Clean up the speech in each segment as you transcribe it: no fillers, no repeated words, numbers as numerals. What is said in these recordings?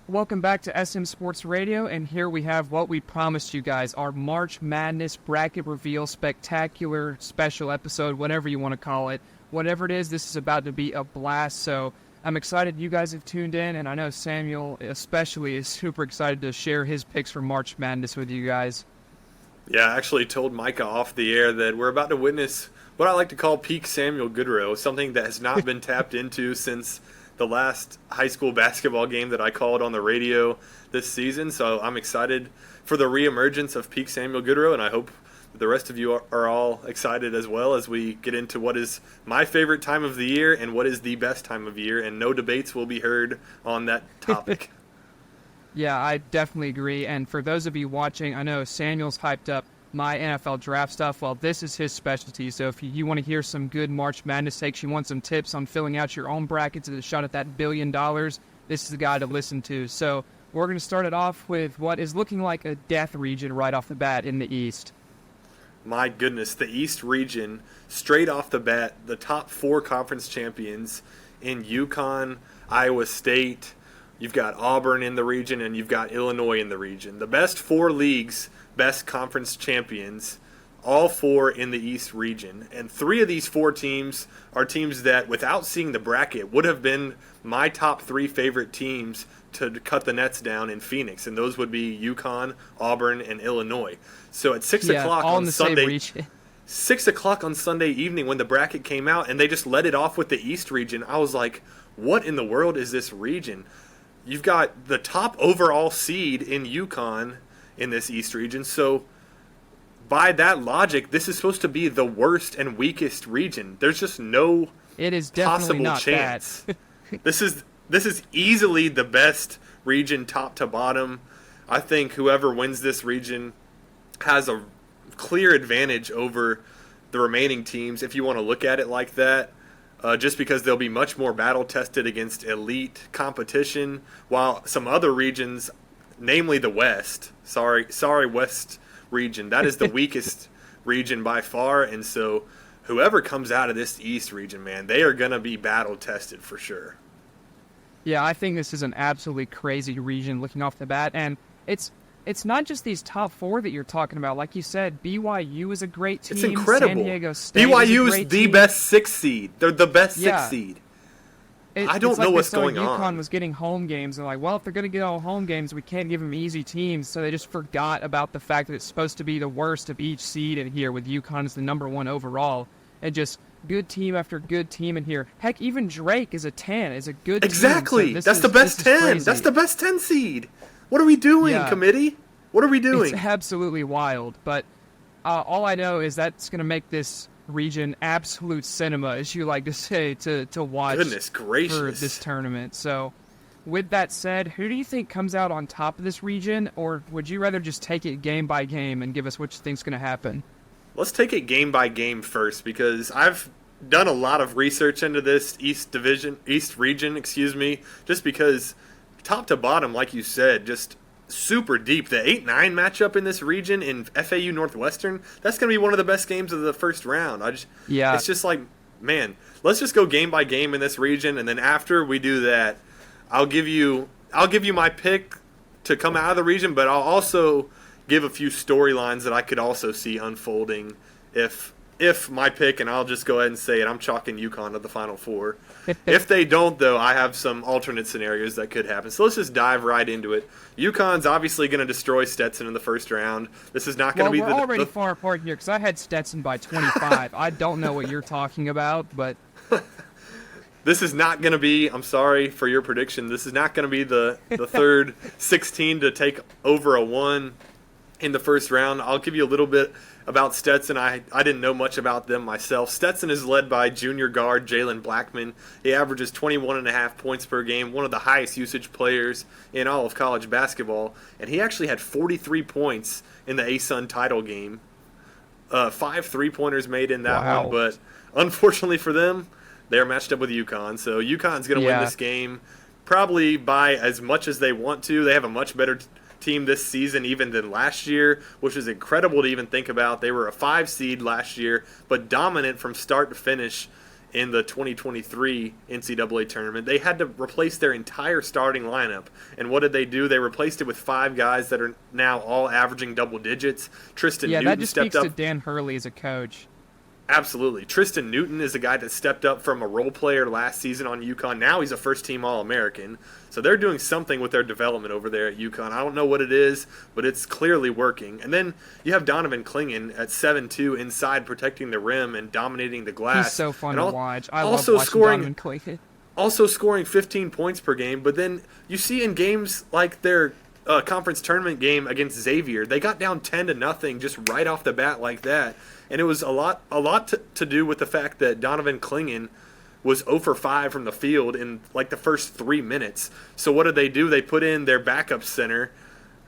Welcome back to SM Sports Radio, and here we have what we promised you guys, our March Madness Bracket Reveal Spectacular Special Episode, whatever you want to call it. Whatever it is, this is about to be a blast, so I'm excited you guys have tuned in, and I know Samuel especially is super excited to share his picks for March Madness with you guys. Yeah, I actually told Micah off the air that we're about to witness what I like to call peak Samuel Goodrow, something that has not been tapped into since the last high school basketball game that I called on the radio this season. So I'm excited for the reemergence of peak Samuel Goodrow, and I hope that the rest of you are all excited as well as we get into what is my favorite time of the year and what is the best time of year, and no debates will be heard on that topic. Yeah, I definitely agree, and for those of you watching, I know Samuel's hyped up my NFL draft stuff. Well, this is his specialty, so if you want to hear some good March Madness takes, you want some tips on filling out your own brackets and a shot at that $1 billion, this is the guy to listen to. So we're going to start it off with what is looking like a death region right off the bat in the East. My goodness, the East region, straight off the bat, the top four conference champions in UConn, Iowa State. You've got Auburn in the region, and you've got Illinois in the region. The best four leagues, best conference champions, all four in the East region. And three of these four teams are teams that, without seeing the bracket, would have been my top three favorite teams to cut the nets down in Phoenix. And those would be UConn, Auburn, and Illinois. So at 6 o'clock on Sunday, 6 o'clock on Sunday evening when the bracket came out and they just let it off with the East region, I was like, what in the world is this region? You've got the top overall seed in UConn in this East region, so by that logic, this is supposed to be the worst and weakest region. There's just no it is definitely possible not chance. Bad. This is easily the best region top to bottom. I think whoever wins this region has a clear advantage over the remaining teams, if you want to look at it like that. Just because they'll be much more battle-tested against elite competition, while some other regions, namely the West, sorry West region, that is the weakest region by far, and so whoever comes out of this East region, man, they are going to be battle-tested for sure. Yeah, I think this is an absolutely crazy region looking off the bat, and it's not just these top four that you're talking about. Like you said, BYU is a great team. It's incredible. San Diego State BYU is the team. best sixth seed. They're the best sixth seed. I don't know what's going on. UConn was getting home games. They're like, well, if they're going to get all home games, we can't give them easy teams. So they just forgot about the fact that it's supposed to be the worst of each seed in here, with UConn as the number one overall. And just good team after good team in here. Heck, even Drake is a 10, is a good team. Exactly. So that's the best 10. That's the best 10 seed. What are we doing, committee? What are we doing? It's absolutely wild, but all I know is that's going to make this region absolute cinema, as you like to say, to watch. Goodness gracious. For this tournament. So, with that said, who do you think comes out on top of this region, or would you rather just take it game by game and give us what you think's going to happen? Let's take it game by game first, because I've done a lot of research into this East region, just because top to bottom, like you said, just super deep. The 8-9 matchup in this region in FAU Northwestern, that's going to be one of the best games of the first round. It's just like, man, let's just go game by game in this region, and then after we do that, I'll give you my pick to come out of the region, but I'll also give a few storylines that I could also see unfolding if my pick, and I'll just go ahead and say it, I'm chalking UConn to the Final Four. If they don't, though, I have some alternate scenarios that could happen. So let's just dive right into it. UConn's obviously going to destroy Stetson in the first round. This is not going to be we're already far apart here, because I had Stetson by 25. I don't know what you're talking about, but this is not going to be, I'm sorry for your prediction, this is not going to be the third 16 to take over a 1 in the first round. I'll give you a little bit about Stetson. I didn't know much about them myself. Stetson is led by junior guard Jalen Blackman. He averages 21.5 points per game, one of the highest usage players in all of college basketball, and he actually had 43 points in the ASUN title game. 5 3-pointers made in that one, but unfortunately for them, they're matched up with UConn. So UConn's going to win this game probably by as much as they want to. They have a much better team this season even than last year, which is incredible to even think about. They were a 5 seed last year, but dominant from start to finish in the 2023 NCAA tournament. They had to replace their entire starting lineup. And what did they do? They replaced it with 5 guys that are now all averaging double digits. Tristan Newton that just stepped speaks up. to Dan Hurley as a coach. Absolutely. Tristan Newton is a guy that stepped up from a role player last season on UConn. Now he's a first-team All-American. So they're doing something with their development over there at UConn. I don't know what it is, but it's clearly working. And then you have Donovan Clingan at 7'2" inside protecting the rim and dominating the glass. He's so fun to watch. I love also watching Donovan Clingan. Also scoring 15 points per game. But then you see in games like their conference tournament game against Xavier, they got down 10-0 just right off the bat like that. And it was a lot to do with the fact that Donovan Clingan was 0 for 5 from the field in like the first 3 minutes. So what did they do? They put in their backup center,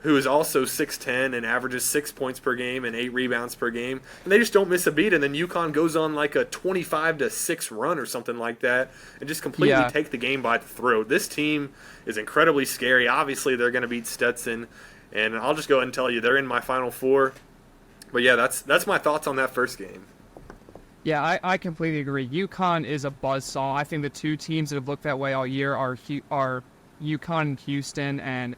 who is also 6'10" and averages 6 points per game and 8 rebounds per game. And they just don't miss a beat. And then UConn goes on like a 25-6 run or something like that and just completely take the game by the throat. This team is incredibly scary. Obviously, they're going to beat Stetson. And I'll just go ahead and tell you, they're in my Final Four. But yeah, that's my thoughts on that first game. Yeah, I completely agree. UConn is a buzzsaw. I think the 2 teams that have looked that way all year are UConn and Houston, and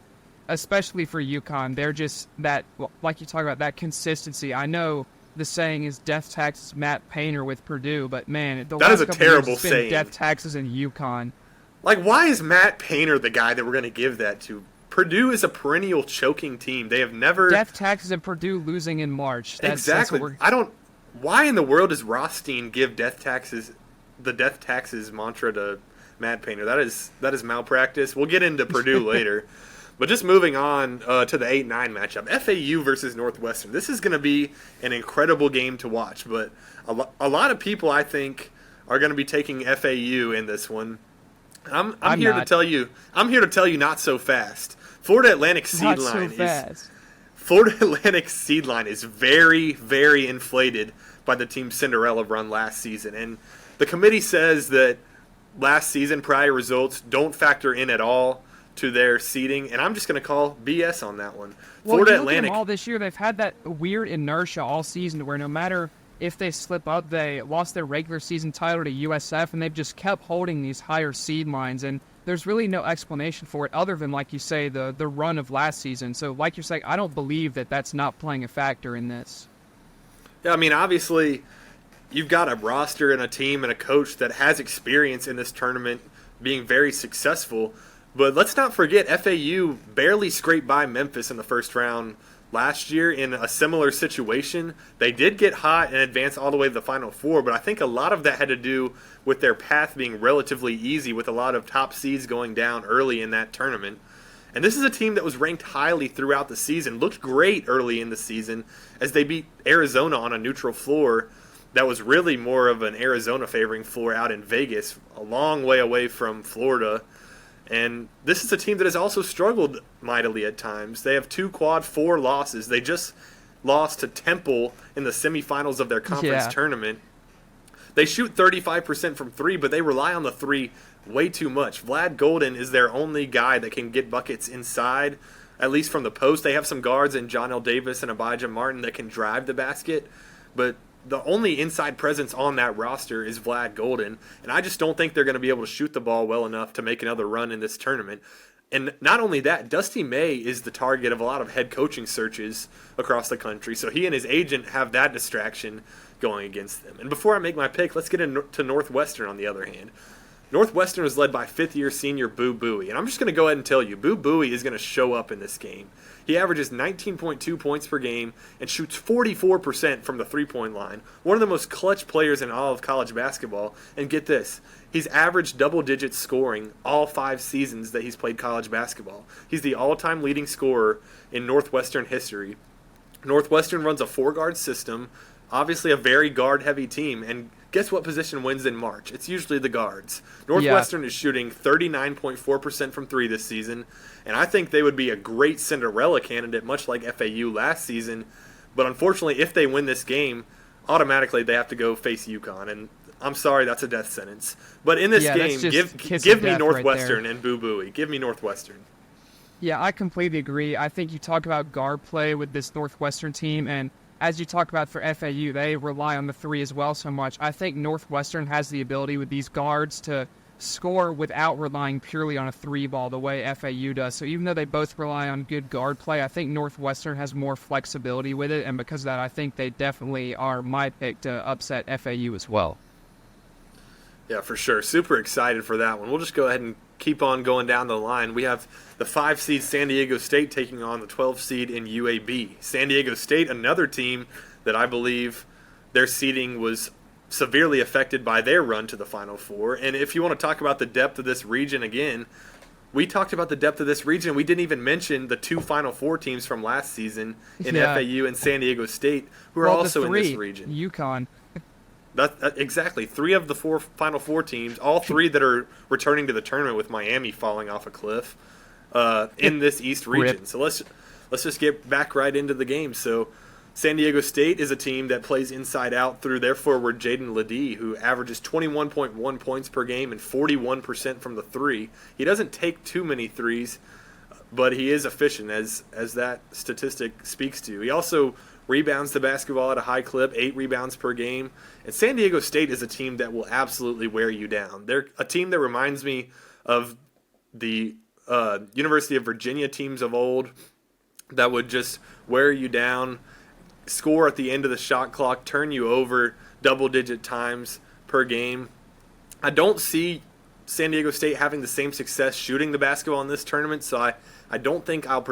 especially for UConn, they're just that, like you talk about, that consistency. I know the saying is death taxes Matt Painter with Purdue, but man, the that last is a couple terrible years, it's been saying. Death taxes in UConn. Like, why is Matt Painter the guy that we're going to give that to? Purdue is a perennial choking team. They have never death taxes and Purdue losing in March. Exactly. Why in the world does Rothstein give the death taxes mantra to Matt Painter? That is malpractice. We'll get into Purdue later. But just moving on to the 8-9 matchup, FAU versus Northwestern. This is going to be an incredible game to watch. But a lot of people, I think, are going to be taking FAU in this one. I'm here to tell you not so fast. Florida Atlantic seed line is very, very inflated by the team's Cinderella run last season. And the committee says that last season prior results don't factor in at all to their seeding. And I'm just going to call BS on that one. Florida Atlantic all this year, they've had that weird inertia all season where no matter if they slip up, they lost their regular season title to USF, and they've just kept holding these higher seed lines. And there's really no explanation for it other than, like you say, the run of last season. So, like you're saying, I don't believe that that's not playing a factor in this. Yeah, I mean, obviously, you've got a roster and a team and a coach that has experience in this tournament being very successful. But let's not forget, FAU barely scraped by Memphis in the first round last year in a similar situation. They did get hot and advance all the way to the Final Four, but I think a lot of that had to do with their path being relatively easy with a lot of top seeds going down early in that tournament. And this is a team that was ranked highly throughout the season, looked great early in the season as they beat Arizona on a neutral floor that was really more of an Arizona favoring floor out in Vegas, a long way away from Florida. And this is a team that has also struggled mightily at times. They have 2 quad 4 losses. They just lost to Temple in the semifinals of their conference tournament. They shoot 35% from 3, but they rely on the 3 way too much. Vlad Golden is their only guy that can get buckets inside, at least from the post. They have some guards in John L. Davis and Abijah Martin that can drive the basket, but the only inside presence on that roster is Vlad Golden, and I just don't think they're going to be able to shoot the ball well enough to make another run in this tournament. And not only that, Dusty May is the target of a lot of head coaching searches across the country, so he and his agent have that distraction going against them. And before I make my pick, let's get into Northwestern on the other hand. Northwestern was led by fifth-year senior Boo Buie, and I'm just going to go ahead and tell you, Boo Buie is going to show up in this game. He averages 19.2 points per game and shoots 44% from the three-point line, one of the most clutch players in all of college basketball. And get this, he's averaged double-digit scoring all 5 seasons that he's played college basketball. He's the all-time leading scorer in Northwestern history. Northwestern runs a 4-guard system, obviously a very guard-heavy team, and guess what position wins in March? It's usually the guards. Northwestern is shooting 39.4% from 3 this season, and I think they would be a great Cinderella candidate, much like FAU last season. But unfortunately, if they win this game, automatically they have to go face UConn, and I'm sorry, that's a death sentence. But in this game, give me Northwestern and Boo Buie. Give me Northwestern. Yeah, I completely agree. I think you talk about guard play with this Northwestern team, and as you talk about for FAU, they rely on the three as well so much. I think Northwestern has the ability with these guards to score without relying purely on a three ball the way FAU does. So even though they both rely on good guard play, I think Northwestern has more flexibility with it, and because of that, I think they definitely are my pick to upset FAU as well. Yeah, for sure. Super excited for that one. We'll just go ahead and keep on going down the line. We have the 5 seed San Diego State taking on the 12 seed in UAB. San Diego State, another team that I believe their seeding was severely affected by their run to the Final Four. And if you want to talk about the depth of this region again, we talked about the depth of this region. We didn't even mention the 2 Final Four teams from last season in FAU and San Diego State, who are also in this region. UConn. Exactly. 3 of the 4 Final Four teams, all 3 that are returning to the tournament, with Miami falling off a cliff in this East region. Rip. So let's just get back right into the game. So San Diego State is a team that plays inside out through their forward Jaden Ledee, who averages 21.1 points per game and 41% from the three. He doesn't take too many threes, but he is efficient, as that statistic speaks to. He also rebounds the basketball at a high clip, 8 rebounds per game. And San Diego State is a team that will absolutely wear you down. They're a team that reminds me of the University of Virginia teams of old that would just wear you down, score at the end of the shot clock, turn you over double-digit times per game. I don't see San Diego State having the same success shooting the basketball in this tournament, so I don't think I'll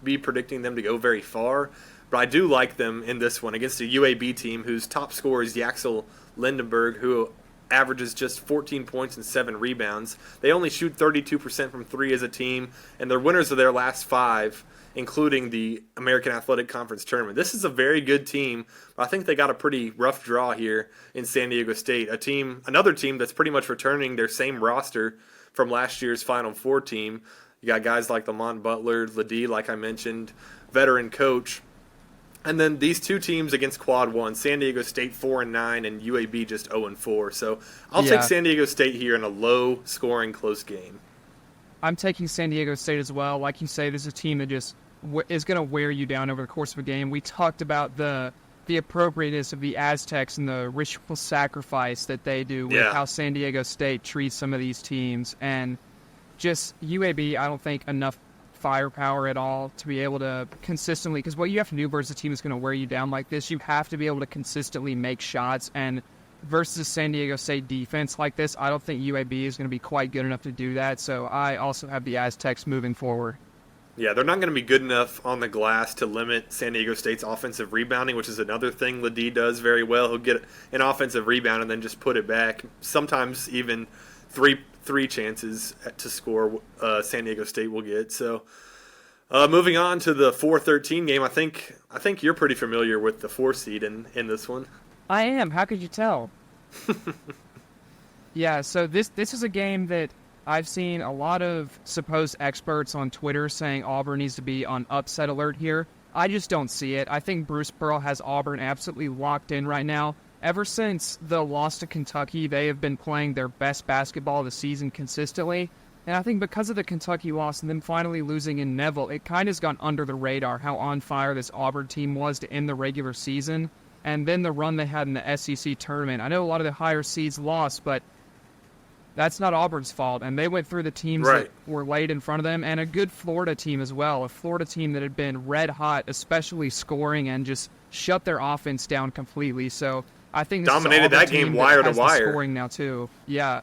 be predicting them to go very far. But I do like them in this one against a UAB team whose top scorer is Yaxel Lindenberg, who averages just 14 points and 7 rebounds. They only shoot 32% from 3 as a team, and they're winners of their last 5, including the American Athletic Conference tournament. This is a very good team, but I think they got a pretty rough draw here in San Diego State. Another team that's pretty much returning their same roster from last year's Final Four team. You got guys like Lamont Butler, Ledee, like I mentioned, veteran coach. And then these 2 teams against Quad 1, San Diego State 4-9 and UAB just 0-4. So I'll take San Diego State here in a low-scoring, close game. I'm taking San Diego State as well. Like you say, this is a team that just is going to wear you down over the course of a game. We talked about the appropriateness of the Aztecs and the ritual sacrifice that they do with how San Diego State treats some of these teams. And just UAB, I don't think enough firepower at all to be able to consistently, because what you have to do versus a team that's going to wear you down like this, you have to be able to consistently make shots, and versus San Diego State defense like this, I don't think UAB is going to be quite good enough to do that, so I also have the Aztecs moving forward. Yeah, they're not going to be good enough on the glass to limit San Diego State's offensive rebounding, which is another thing Ledee does very well. He'll get an offensive rebound and then just put it back, sometimes even three chances to score San Diego State will get. So moving on to the 4-13 game, I think you're pretty familiar with the 4 seed in this one. I am. How could you tell? Yeah, so this is a game that I've seen a lot of supposed experts on Twitter saying Auburn needs to be on upset alert here. I just don't see it. I think Bruce Pearl has Auburn absolutely locked in right now. Ever since the loss to Kentucky, they have been playing their best basketball of the season consistently. And I think because of the Kentucky loss and then finally losing in Neville, it kind of has gone under the radar how on fire this Auburn team was to end the regular season. And then the run they had in the SEC tournament. I know a lot of the higher seeds lost, but that's not Auburn's fault. And they went through the teams that were laid in front of them, and a good Florida team as well. A Florida team that had been red hot, especially scoring, and just shut their offense down completely. So I think this dominated that game wire to wire. Scoring now too. Yeah,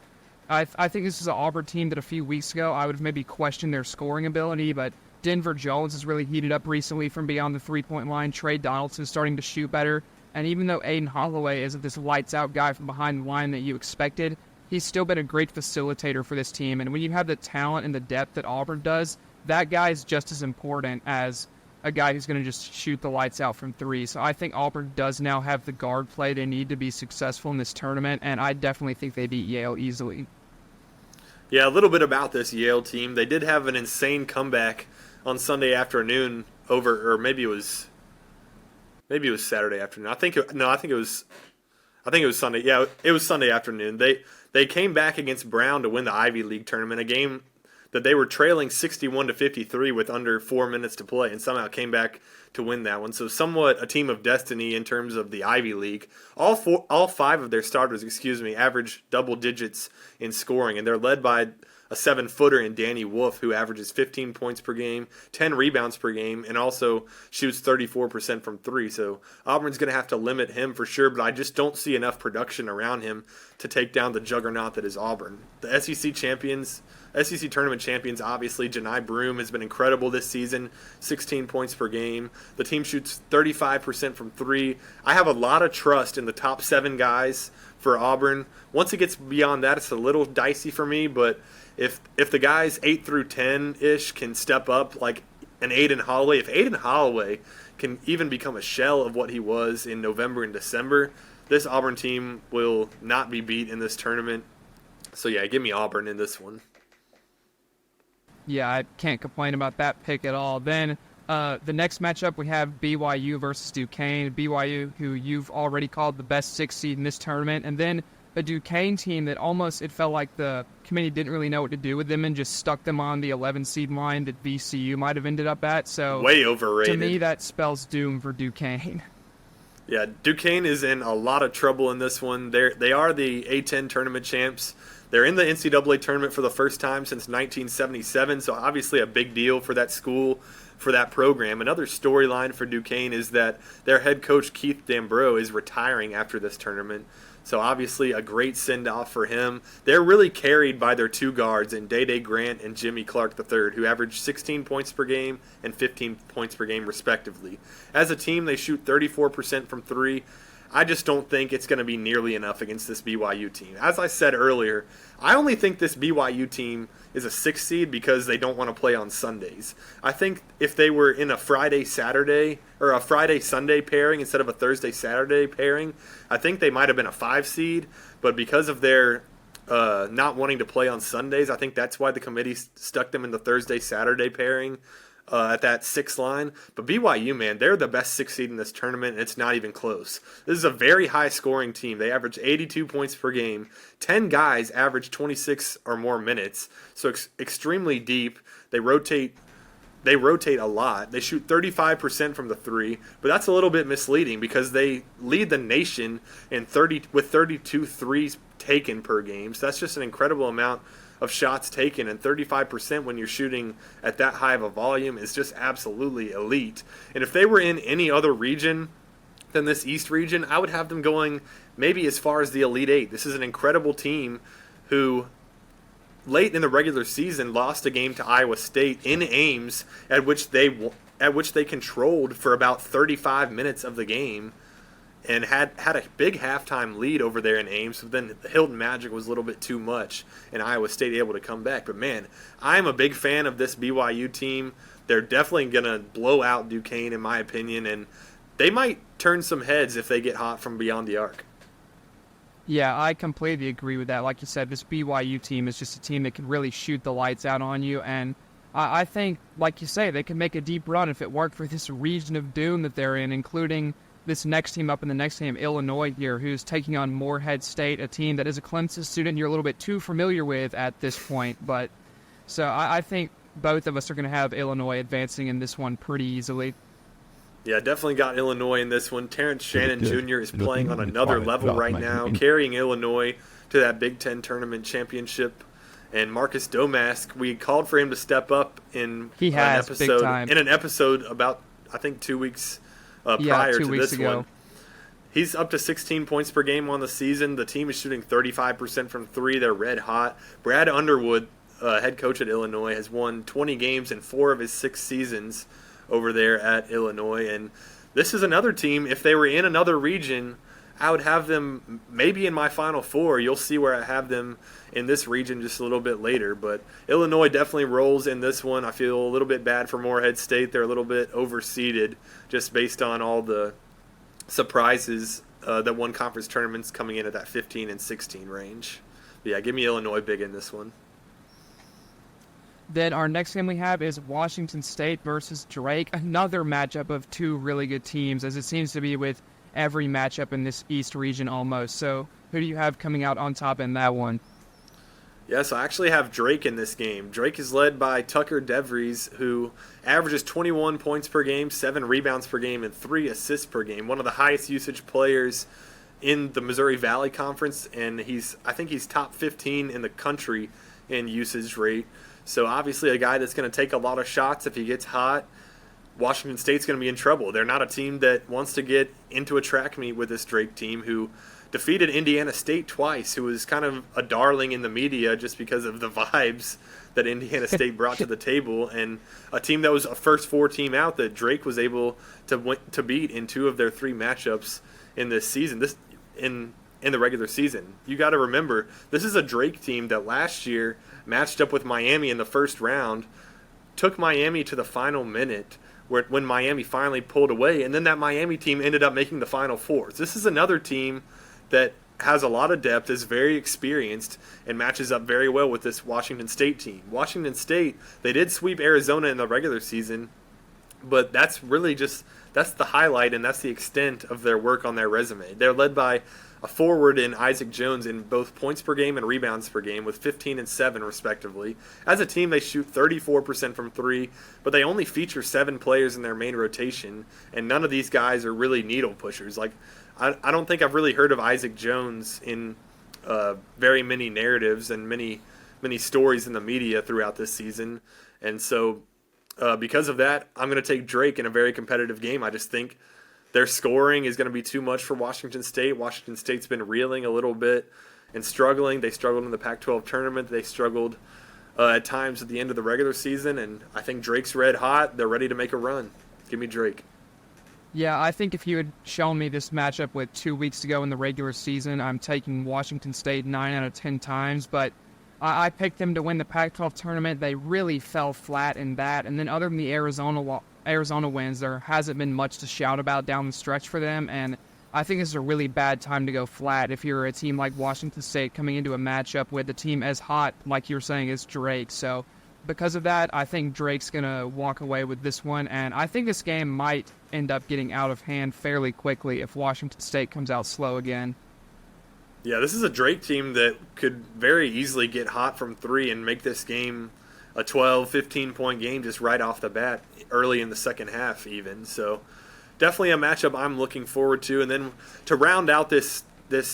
I think this is an Auburn team that a few weeks ago I would have maybe questioned their scoring ability, but Denver Jones has really heated up recently from beyond the 3-point line. Trey Donaldson's starting to shoot better, and even though Aiden Holloway isn't this lights-out guy from behind the line that you expected, he's still been a great facilitator for this team. And when you have the talent and the depth that Auburn does, that guy is just as important as a guy who's going to just shoot the lights out from 3. So I think Auburn does now have the guard play they need to be successful in this tournament, and I definitely think they beat Yale easily. Yeah, a little bit about this Yale team. They did have an insane comeback on Sunday afternoon or maybe it was Saturday afternoon. I think it was Sunday. Yeah, it was Sunday afternoon. They came back against Brown to win the Ivy League tournament, a game that they were trailing 61-53 with under 4 minutes to play and somehow came back to win that one. So somewhat a team of destiny in terms of the Ivy League. All five of their starters, average double digits in scoring, and they're led by a 7-footer in Danny Wolf, who averages 15 points per game, 10 rebounds per game, and also shoots 34% from three. So Auburn's going to have to limit him for sure, but I just don't see enough production around him to take down the juggernaut that is Auburn. The SEC tournament champions, obviously, Janai Broome has been incredible this season, 16 points per game. The team shoots 35% from three. I have a lot of trust in the top 7 guys for Auburn. Once it gets beyond that, it's a little dicey for me, but if the guys 8 through 10-ish can step up, like an Aiden Holloway, if Aiden Holloway can even become a shell of what he was in November and December, this Auburn team will not be beat in this tournament. So yeah, give me Auburn in this one. Yeah, I can't complain about that pick at all. Then the next matchup, we have BYU versus Duquesne. BYU, who you've already called the best 6 seed in this tournament, and then a Duquesne team that almost, it felt like the committee didn't really know what to do with them and just stuck them on the 11 seed line that VCU might have ended up at. So way overrated. To me, that spells doom for Duquesne. Yeah, Duquesne is in a lot of trouble in this one. They are the A10 tournament champs. They're in the NCAA tournament for the first time since 1977, so obviously a big deal for that school, for that program. Another storyline for Duquesne is that their head coach, Keith Dambreau, is retiring after this tournament. So obviously a great send-off for him. They're really carried by their 2 guards in Day Grant and Jimmy Clark III, who average 16 points per game and 15 points per game respectively. As a team, they shoot 34% from 3. I just don't think it's going to be nearly enough against this BYU team. As I said earlier, I only think this BYU team is a 6 seed because they don't want to play on Sundays. I think if they were in a Friday-Saturday or a Friday-Sunday pairing instead of a Thursday-Saturday pairing, I think they might have been a 5 seed, but because of their not wanting to play on Sundays, I think that's why the committee stuck them in the Thursday-Saturday pairing at that 6 line. But BYU, man, they're the best 6 seed in this tournament, and it's not even close. This is a very high-scoring team. They average 82 points per game. 10 guys average 26 or more minutes, so extremely deep. They rotate a lot. They shoot 35% from the 3, but that's a little bit misleading because they lead the nation with 32 threes taken per game. So that's just an incredible amount of shots taken, and 35% when you're shooting at that high of a volume is just absolutely elite. And if they were in any other region than this East region, I would have them going maybe as far as the Elite 8. This is an incredible team who late in the regular season lost a game to Iowa State in Ames at which they controlled for about 35 minutes of the game and had a big halftime lead over there in Ames. But then the Hilton Magic was a little bit too much, and Iowa State able to come back. But, man, I'm a big fan of this BYU team. They're definitely going to blow out Duquesne, in my opinion, and they might turn some heads if they get hot from beyond the arc. Yeah, I completely agree with that. Like you said, this BYU team is just a team that can really shoot the lights out on you, and I think, like you say, they can make a deep run if it worked for this region of doom that they're in, including this next team up in the next game, Illinois here, who's taking on Morehead State, a team that is a Clemson student you're a little bit too familiar with at this point. But so I think both of us are going to have Illinois advancing in this one pretty easily. Yeah, definitely got Illinois in this one. Terrence Shannon Jr. is playing on another level right now, carrying Illinois to that Big Ten tournament championship. And Marcus Domask, we called for him to step up in an episode about, I think, 2 weeks prior to this one. He's up to 16 points per game on the season. The team is shooting 35% from 3. They're red hot. Brad Underwood, head coach at Illinois, has won 20 games in 4 of his 6 seasons over there at Illinois. And this is another team, if they were in another region, I would have them maybe in my Final Four. You'll see where I have them in this region just a little bit later. But Illinois definitely rolls in this one. I feel a little bit bad for Morehead State. They're a little bit overseeded just based on all the surprises that won conference tournaments coming in at that 15 and 16 range. But yeah, give me Illinois big in this one. Then our next game we have is Washington State versus Drake. Another matchup of 2 really good teams, as it seems to be with every matchup in this East region almost. So who do you have coming out on top in that one? Yes, I actually have Drake in this game. Drake is led by Tucker DeVries, who averages 21 points per game, 7 rebounds per game, and 3 assists per game. One of the highest usage players in the Missouri Valley Conference, and I think he's top 15 in the country in usage rate. So obviously a guy that's going to take a lot of shots if he gets hot. Washington State's going to be in trouble. They're not a team that wants to get into a track meet with this Drake team, who defeated Indiana State twice, who was kind of a darling in the media just because of the vibes that Indiana State brought to the table, and a team that was a first 4 team out that Drake was able to beat in 2 of their 3 matchups in this season. In the regular season. You got to remember, this is a Drake team that last year matched up with Miami in the first round, took Miami to the final minute when Miami finally pulled away, and then that Miami team ended up making the Final Four. So this is another team that has a lot of depth, is very experienced, and matches up very well with this Washington State team. Washington State, they did sweep Arizona in the regular season, but that's the highlight, and that's the extent of their work on their resume. They're led by a forward in Isaac Jones in both points per game and rebounds per game with 15 and 7 respectively. As a team, they shoot 34% from 3, but they only feature 7 players in their main rotation, and none of these guys are really needle pushers. Like, I don't think I've really heard of Isaac Jones in very many narratives and many stories in the media throughout this season. And so because of that, I'm going to take Drake in a very competitive game. I just think their scoring is going to be too much for Washington State. Washington State's been reeling a little bit and struggling. They struggled in the Pac-12 tournament. They struggled at times at the end of the regular season, and I think Drake's red hot. They're ready to make a run. Give me Drake. Yeah, I think if you had shown me this matchup with 2 weeks to go in the regular season, I'm taking Washington State 9 out of 10 times, but I picked them to win the Pac-12 tournament. They really fell flat in that, and then other than the Arizona wins, there hasn't been much to shout about down the stretch for them, and I think it's a really bad time to go flat if you're a team like Washington State coming into a matchup with a team as hot, like you were saying, as Drake. So because of that, I think Drake's going to walk away with this one, and I think this game might end up getting out of hand fairly quickly if Washington State comes out slow again. Yeah, this is a Drake team that could very easily get hot from 3 and make this game a 12, 15-point game just right off the bat, early in the second half even. So definitely a matchup I'm looking forward to. And then to round out this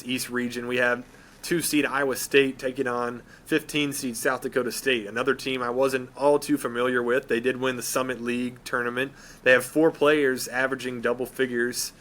East region, we have 2-seed Iowa State taking on 15-seed South Dakota State, another team I wasn't all too familiar with. They did win the Summit League tournament. They have 4 players averaging double figures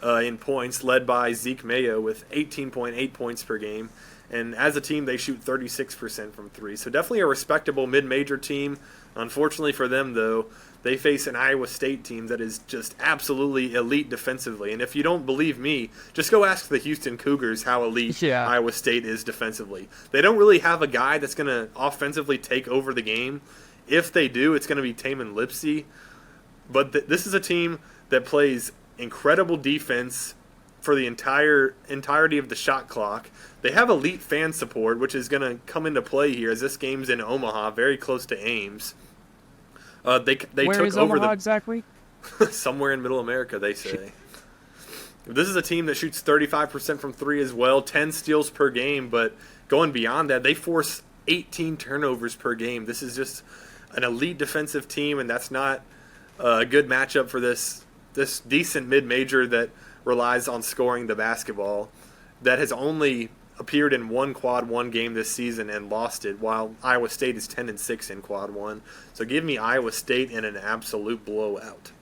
in points, led by Zeke Mayo with 18.8 points per game. And as a team, they shoot 36% from 3. So definitely a respectable mid-major team. Unfortunately for them, though, they face an Iowa State team that is just absolutely elite defensively. And if you don't believe me, just go ask the Houston Cougars how elite Iowa State is defensively. They don't really have a guy that's going to offensively take over the game. If they do, it's going to be Taman Lipsey. But this is a team that plays incredible defense for the entirety of the shot clock. They have elite fan support, which is going to come into play here as this game's in Omaha, very close to Ames. They Where took is over Omaha exactly? somewhere in Middle America, they say. This is a team that shoots 35% from 3 as well, 10 steals per game, but going beyond that, they force 18 turnovers per game. This is just an elite defensive team, and that's not a good matchup for this decent mid-major that relies on scoring the basketball, that has only appeared in one quad 1 game this season and lost it, while Iowa State is 10-6 in quad 1. So give me Iowa State in an absolute blowout.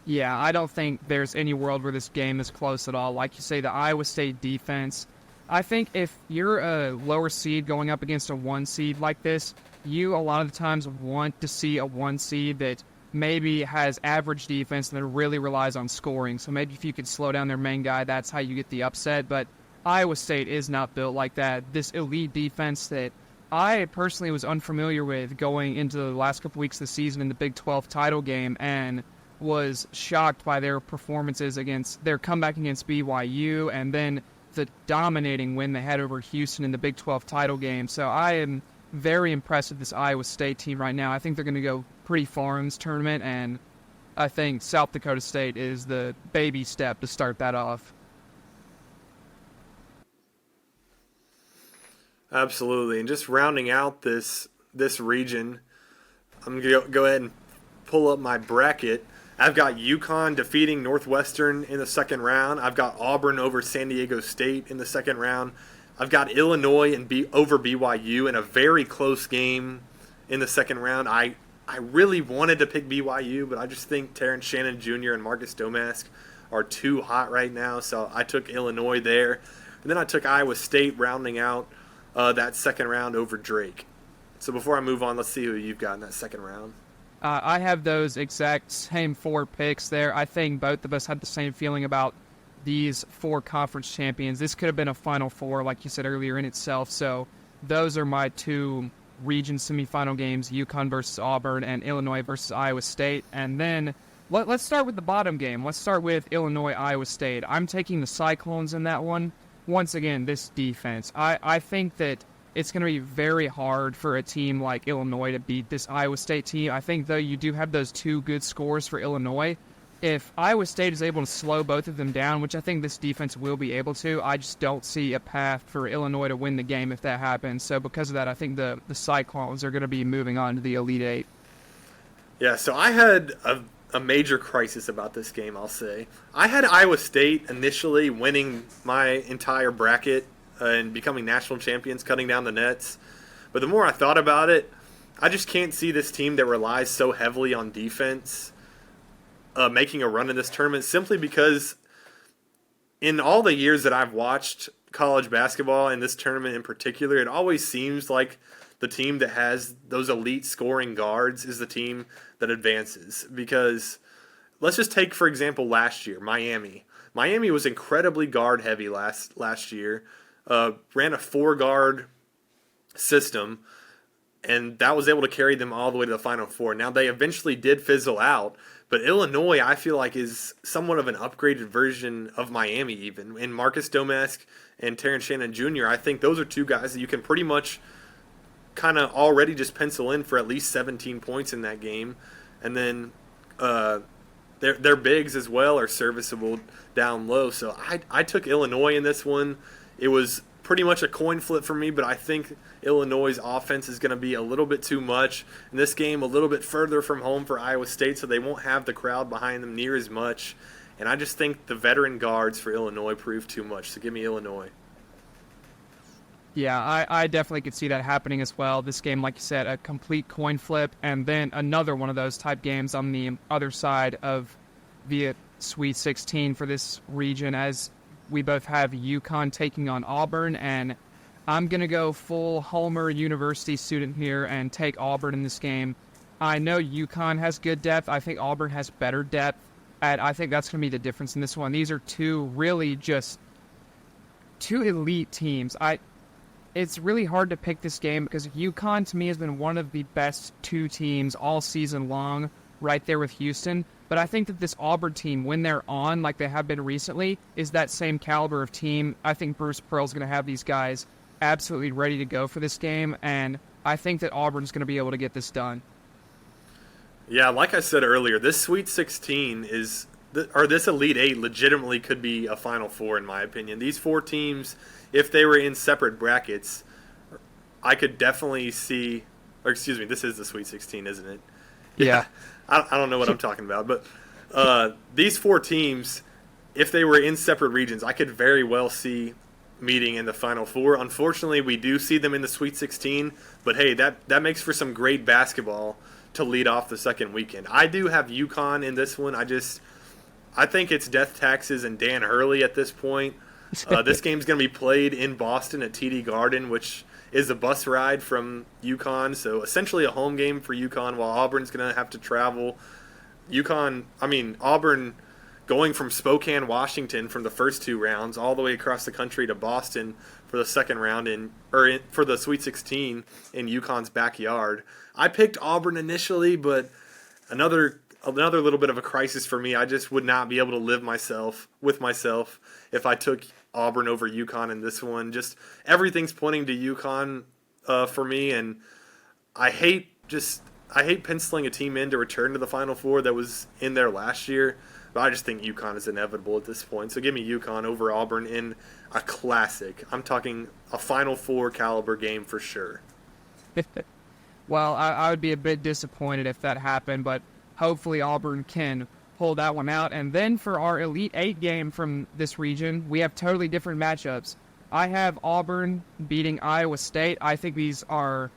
Yeah, I don't think there's any world where this game is close at all. Like you say, the Iowa State defense, I think if you're a lower seed going up against a 1 seed like this, you a lot of the times want to see a 1 seed that maybe has average defense and that really relies on scoring. So maybe if you could slow down their main guy, that's how you get the upset. But Iowa State is not built like that. This elite defense that I personally was unfamiliar with going into the last couple weeks of the season in the Big 12 title game, and was shocked by their performances against their comeback against BYU, and then the dominating win they had over Houston in the Big 12 title game. So I am very impressed with this Iowa State team right now. I think they're going to go pretty far in this tournament, and I think South Dakota State is the baby step to start that off. Absolutely. And just rounding out this region, I'm going to go ahead and pull up my bracket. I've got UConn defeating Northwestern in the second round. I've got Auburn over San Diego State in the second round. I've got Illinois over BYU in a very close game in the second round. I really wanted to pick BYU, but I just think Terrence Shannon Jr. and Marcus Domask are too hot right now, so I took Illinois there. And then I took Iowa State rounding out that second round over Drake. So before I move on, let's see who you've got in that second round. I have those exact same 4 picks there. I think both of us had the same feeling about these 4 conference champions. This could have been a Final Four, like you said earlier, in itself. So those are my 2 region semifinal games, UConn versus Auburn and Illinois versus Iowa State. And then let's start with the bottom game. Let's start with Illinois-Iowa State. I'm taking the Cyclones in that one. Once again, this defense. I think that it's going to be very hard for a team like Illinois to beat this Iowa State team. I think, though, you do have those 2 good scores for Illinois. If Iowa State is able to slow both of them down, which I think this defense will be able to, I just don't see a path for Illinois to win the game if that happens. So because of that, I think the Cyclones are going to be moving on to the Elite Eight. Yeah, so I had a major crisis about this game, I'll say. I had Iowa State initially winning my entire bracket and becoming national champions, cutting down the nets. But the more I thought about it, I just can't see this team that relies so heavily on defense making a run in this tournament, simply because in all the years that I've watched college basketball and this tournament in particular, it always seems like the team that has those elite scoring guards is the team that advances. Because let's just take, for example, last year, Miami. Miami was incredibly guard heavy last year, ran a 4-guard system, and that was able to carry them all the way to the Final Four. Now, they eventually did fizzle out, but Illinois, I feel like, is somewhat of an upgraded version of Miami even. And Marcus Domask and Terrence Shannon Jr., I think those are 2 guys that you can pretty much kind of already just pencil in for at least 17 points in that game. And then their bigs as well are serviceable down low. So I took Illinois in this one. It was pretty much a coin flip for me, but I think Illinois' offense is going to be a little bit too much. In this game, a little bit further from home for Iowa State, so they won't have the crowd behind them near as much. And I just think the veteran guards for Illinois prove too much, so give me Illinois. Yeah, I definitely could see that happening as well. This game, like you said, a complete coin flip, and then another one of those type games on the other side of the Sweet 16 for this region, as we both have UConn taking on Auburn, and I'm going to go full Homer University student here and take Auburn in this game. I know UConn has good depth. I think Auburn has better depth, and I think that's going to be the difference in this one. These are 2 really just 2 elite teams. It's really hard to pick this game because UConn, to me, has been one of the best 2 teams all season long, right there with Houston. But I think that this Auburn team, when they're on, like they have been recently, is that same caliber of team. I think Bruce Pearl's going to have these guys absolutely ready to go for this game, and I think that Auburn's going to be able to get this done. Yeah, like I said earlier, this Sweet 16 or this Elite Eight legitimately could be a Final Four, in my opinion. These 4 teams, if they were in separate brackets, I could definitely see, or excuse me, this is the Sweet 16, isn't it? Yeah. I don't know what I'm talking about, but these 4 teams, if they were in separate regions, I could very well see meeting in the Final Four. Unfortunately, we do see them in the Sweet 16, but hey, that makes for some great basketball to lead off the second weekend. I do have UConn in this one. I think it's death taxes and Dan Hurley at this point. This game's going to be played in Boston at TD Garden, which is a bus ride from UConn, so essentially a home game for UConn, while Auburn's going to have to travel. Auburn going from Spokane, Washington, from the first 2 rounds all the way across the country to Boston for the second round for the Sweet 16 in UConn's backyard. I picked Auburn initially, but another little bit of a crisis for me. I just would not be able to live with myself if I took Auburn over UConn in this one. Just everything's pointing to UConn for me, and I hate penciling a team in to return to the Final Four that was in there last year. But I just think UConn is inevitable at this point. So give me UConn over Auburn in a classic. I'm talking a Final Four caliber game for sure. Well, I would be a bit disappointed if that happened, but hopefully Auburn can pull that one out. And then for our Elite Eight game from this region, we have totally different matchups. I have Auburn beating Iowa State. I think these are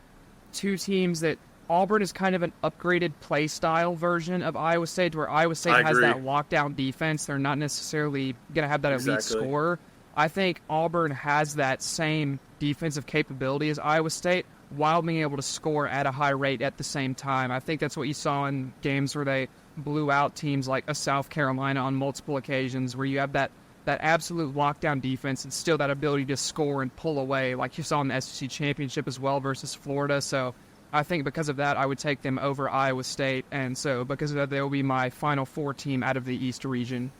two teams that Auburn is kind of an upgraded play style version of Iowa State, where Iowa State has that lockdown defense. They're not necessarily going to have that elite scorer. I think Auburn has that same defensive capability as Iowa State while being able to score at a high rate at the same time. I think that's what you saw in games where they blew out teams like a South Carolina on multiple occasions, where you have that absolute lockdown defense and still that ability to score and pull away, like you saw in the SEC Championship as well versus Florida. So I think because of that, I would take them over Iowa State, and so because of that, they will be my Final Four team out of the East region.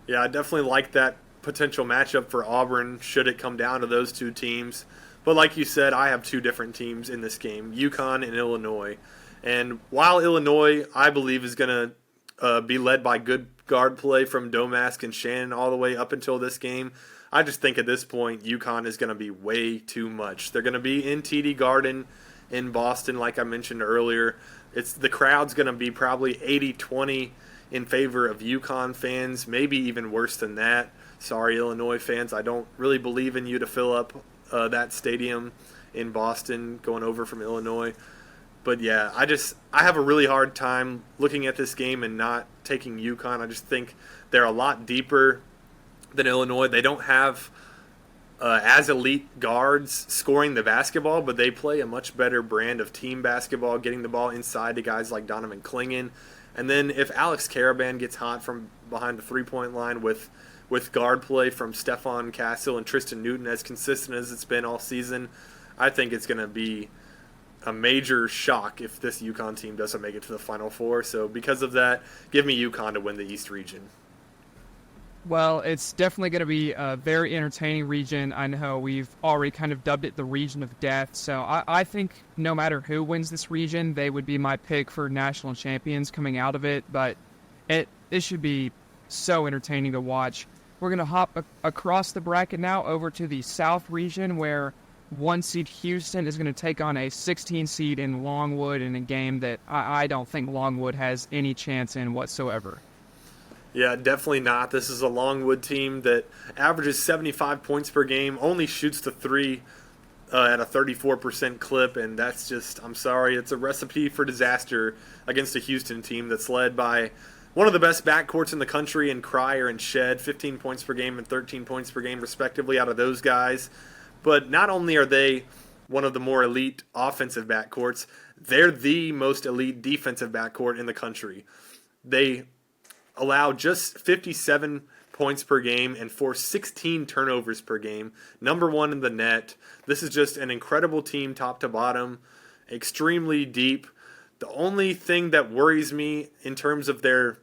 Yeah, I definitely like that potential matchup for Auburn should it come down to those two teams. But like you said, I have two different teams in this game, UConn and Illinois. And while Illinois, I believe, is going to be led by good guard play from Domask and Shannon all the way up until this game, I just think at this point, UConn is going to be way too much. They're going to be in TD Garden in Boston, like I mentioned earlier. The crowd's going to be probably 80-20 in favor of UConn fans, maybe even worse than that. Sorry, Illinois fans, I don't really believe in you to fill up that stadium in Boston going over from Illinois. But yeah, I have a really hard time looking at this game and not taking UConn. I just think they're a lot deeper than Illinois. They don't have as elite guards scoring the basketball, but they play a much better brand of team basketball, getting the ball inside to guys like Donovan Clingan. And then if Alex Caravan gets hot from behind the three-point line with guard play from Stephon Castle and Tristan Newton as consistent as it's been all season, I think it's going to be a major shock if this UConn team doesn't make it to the Final Four. So because of that, give me UConn to win the East region. Well, it's definitely going to be a very entertaining region. I know we've already kind of dubbed it the region of death. So I think no matter who wins this region, they would be my pick for national champions coming out of it. But it should be so entertaining to watch. We're going to hop across the bracket now over to the South region, where 1 seed Houston is going to take on a 16 seed in Longwood in a game that I don't think Longwood has any chance in whatsoever. Yeah, definitely not. This is a Longwood team that averages 75 points per game, only shoots the three at a 34% clip, and that's just, I'm sorry, it's a recipe for disaster against a Houston team that's led by one of the best backcourts in the country in Cryer and Shed, 15 points per game and 13 points per game respectively out of those guys. But not only are they one of the more elite offensive backcourts, they're the most elite defensive backcourt in the country. They allow just 57 points per game and force 16 turnovers per game. Number one in the net. This is just an incredible team top to bottom, extremely deep. The only thing that worries me in terms of their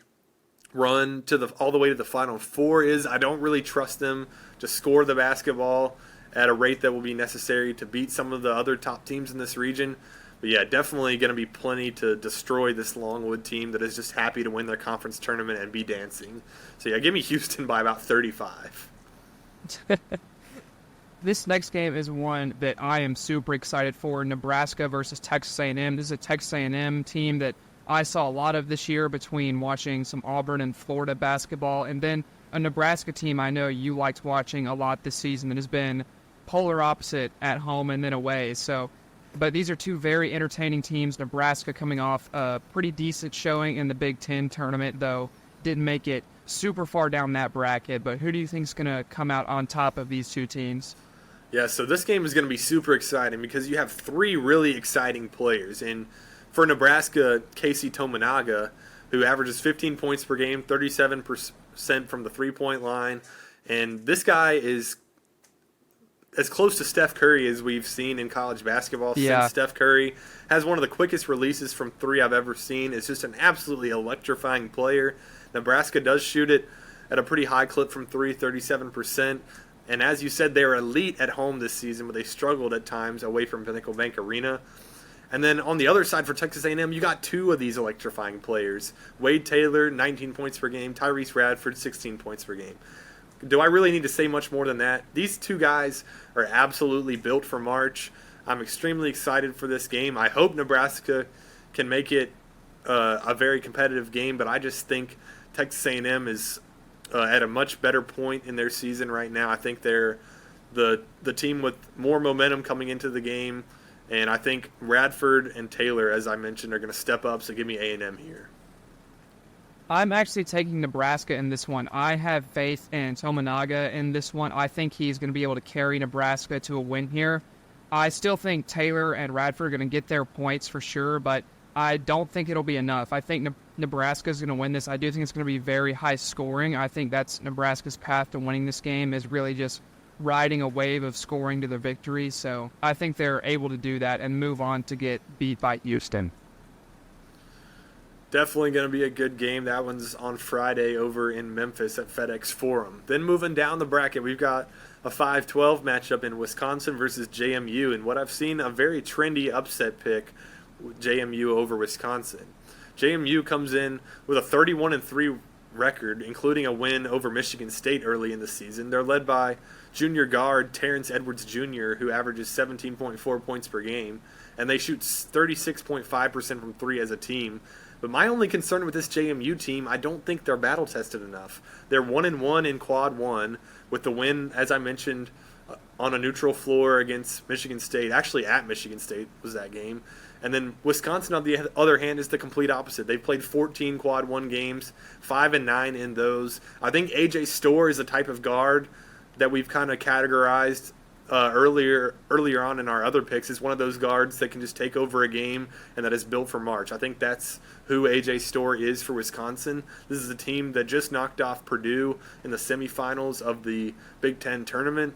run to all the way to the Final Four is I don't really trust them to score the basketball at a rate that will be necessary to beat some of the other top teams in this region. But yeah, definitely going to be plenty to destroy this Longwood team that is just happy to win their conference tournament and be dancing. So yeah, give me Houston by about 35. This next game is one that I am super excited for, Nebraska versus Texas A&M. This is a Texas A&M team that I saw a lot of this year between watching some Auburn and Florida basketball, and then a Nebraska team I know you liked watching a lot this season that has been polar opposite at home and then away. But these are two very entertaining teams. Nebraska coming off a pretty decent showing in the Big Ten tournament, though didn't make it super far down that bracket. But who do you think is going to come out on top of these two teams? Yeah, so this game is going to be super exciting because you have three really exciting players. And for Nebraska, Casey Tominaga, who averages 15 points per game, 37% from the three-point line. And this guy is as close to Steph Curry as we've seen in college basketball since Steph Curry has one of the quickest releases from three I've ever seen. It's just an absolutely electrifying player. Nebraska does shoot it at a pretty high clip from three, 37%. And as you said, they're elite at home this season, but they struggled at times away from Pinnacle Bank Arena. And then on the other side for Texas A&M, you got two of these electrifying players. Wade Taylor, 19 points per game. Tyrese Radford, 16 points per game. Do I really need to say much more than that? These two guys are absolutely built for March. I'm extremely excited for this game. I hope Nebraska can make it a very competitive game, but I just think Texas A&M is at a much better point in their season right now. I think they're the team with more momentum coming into the game, and I think Radford and Taylor, as I mentioned, are going to step up, so give me A&M here. I'm actually taking Nebraska in this one. I have faith in Tominaga in this one. I think he's going to be able to carry Nebraska to a win here. I still think Taylor and Radford are going to get their points for sure, but I don't think it'll be enough. I think Nebraska is going to win this. I do think it's going to be very high scoring. I think that's Nebraska's path to winning this game, is really just riding a wave of scoring to the victory. So I think they're able to do that and move on to get beat by Houston. Definitely going to be a good game. That one's on Friday over in Memphis at FedEx Forum. Then moving down the bracket, we've got a 5-12 matchup in Wisconsin versus JMU. And what I've seen, a very trendy upset pick, JMU over Wisconsin. JMU comes in with a 31-3 record, including a win over Michigan State early in the season. They're led by junior guard Terrence Edwards Jr., who averages 17.4 points per game. And they shoot 36.5% from three as a team. But my only concern with this JMU team, I don't think they're battle-tested enough. They're 1-1 in Quad 1 with the win, as I mentioned, on a neutral floor against Michigan State. Actually, at Michigan State was that game. And then Wisconsin, on the other hand, is the complete opposite. They've played 14 Quad 1 games, 5-9 in those. I think A.J. Storr is the type of guard that we've kind of categorized earlier on in our other picks, is one of those guards that can just take over a game and that is built for March. I think that's who A.J. Storr is for Wisconsin. This is a team that just knocked off Purdue in the semifinals of the Big Ten tournament.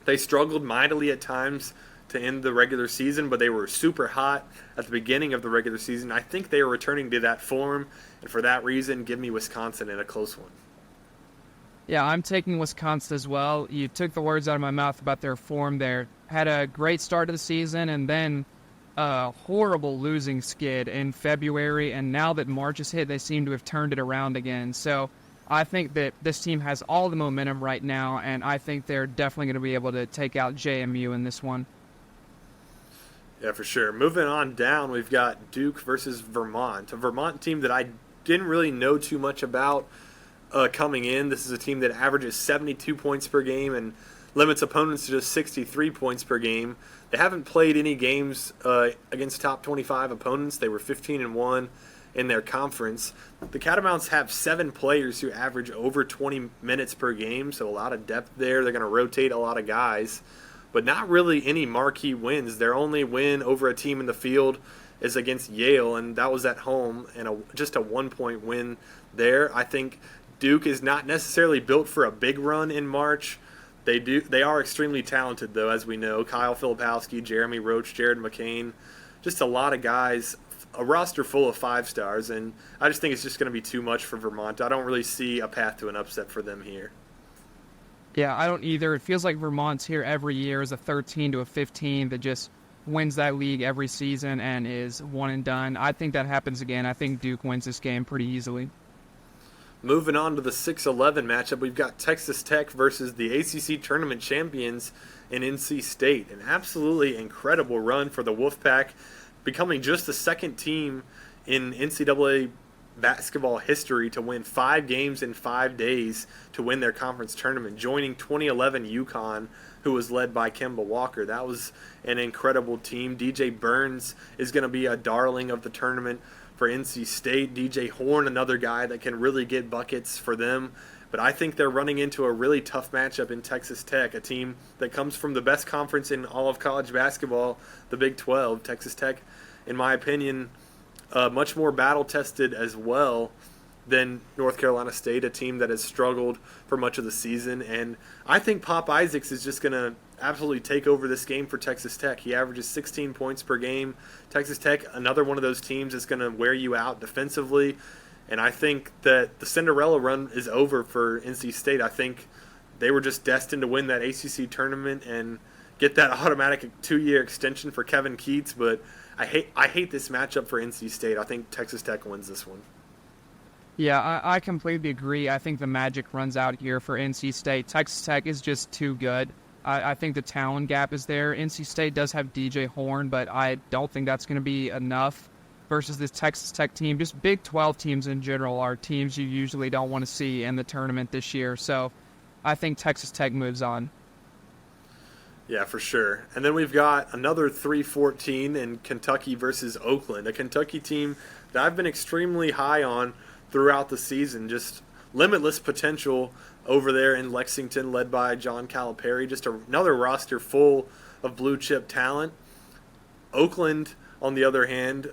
They struggled mightily at times to end the regular season, but they were super hot at the beginning of the regular season. I think they are returning to that form, and for that reason, give me Wisconsin in a close one. Yeah, I'm taking Wisconsin as well. You took the words out of my mouth about their form there. Had a great start to the season and then a horrible losing skid in February, and now that March has hit, they seem to have turned it around again. So I think that this team has all the momentum right now, and I think they're definitely going to be able to take out JMU in this one. Yeah, for sure. Moving on down, we've got Duke versus Vermont, a Vermont team that I didn't really know too much about coming in. This is a team that averages 72 points per game and limits opponents to just 63 points per game. They haven't played any games against top 25 opponents. They were 15-1 in their conference. The Catamounts have 7 players who average over 20 minutes per game, so a lot of depth there. They're going to rotate a lot of guys, but not really any marquee wins. Their only win over a team in the field is against Yale, and that was at home, and just a 1-point win there. I think Duke is not necessarily built for a big run in March. They are extremely talented, though, as we know. Kyle Filipowski, Jeremy Roach, Jared McCain, just a lot of guys, a roster full of 5-stars, and I just think it's just going to be too much for Vermont. I don't really see a path to an upset for them here. Yeah, I don't either. It feels like Vermont's here every year as a 13 to a 15 that just wins that league every season and is one and done. I think that happens again. I think Duke wins this game pretty easily. Moving on to the 6-11 matchup, we've got Texas Tech versus the ACC tournament champions in NC State. An absolutely incredible run for the Wolfpack, becoming just the second team in NCAA basketball history to win 5 games in 5 days to win their conference tournament, joining 2011 UConn, who was led by Kemba Walker. That was an incredible team. DJ Burns is going to be a darling of the tournament for NC State. DJ Horn, another guy that can really get buckets for them. But I think they're running into a really tough matchup in Texas Tech, a team that comes from the best conference in all of college basketball, the Big 12. Texas Tech, in my opinion, much more battle-tested as well than North Carolina State, a team that has struggled for much of the season. And I think Pop Isaacs is just going to absolutely take over this game for Texas Tech. He averages 16 points per game. Texas Tech, another one of those teams that's going to wear you out defensively. And I think that the Cinderella run is over for NC State. I think they were just destined to win that ACC tournament and get that automatic 2-year extension for Kevin Keats. But I hate this matchup for NC State. I think Texas Tech wins this one. Yeah, I completely agree. I think the magic runs out here for NC State. Texas Tech is just too good. I think the talent gap is there. NC State does have DJ Horn, but I don't think that's going to be enough versus this Texas Tech team. Just Big 12 teams in general are teams you usually don't want to see in the tournament this year. So I think Texas Tech moves on. Yeah, for sure. And then we've got another 3-14 in Kentucky versus Oakland, a Kentucky team that I've been extremely high on throughout the season. Just limitless potential over there in Lexington, led by John Calipari. Just another roster full of blue chip talent. Oakland, on the other hand,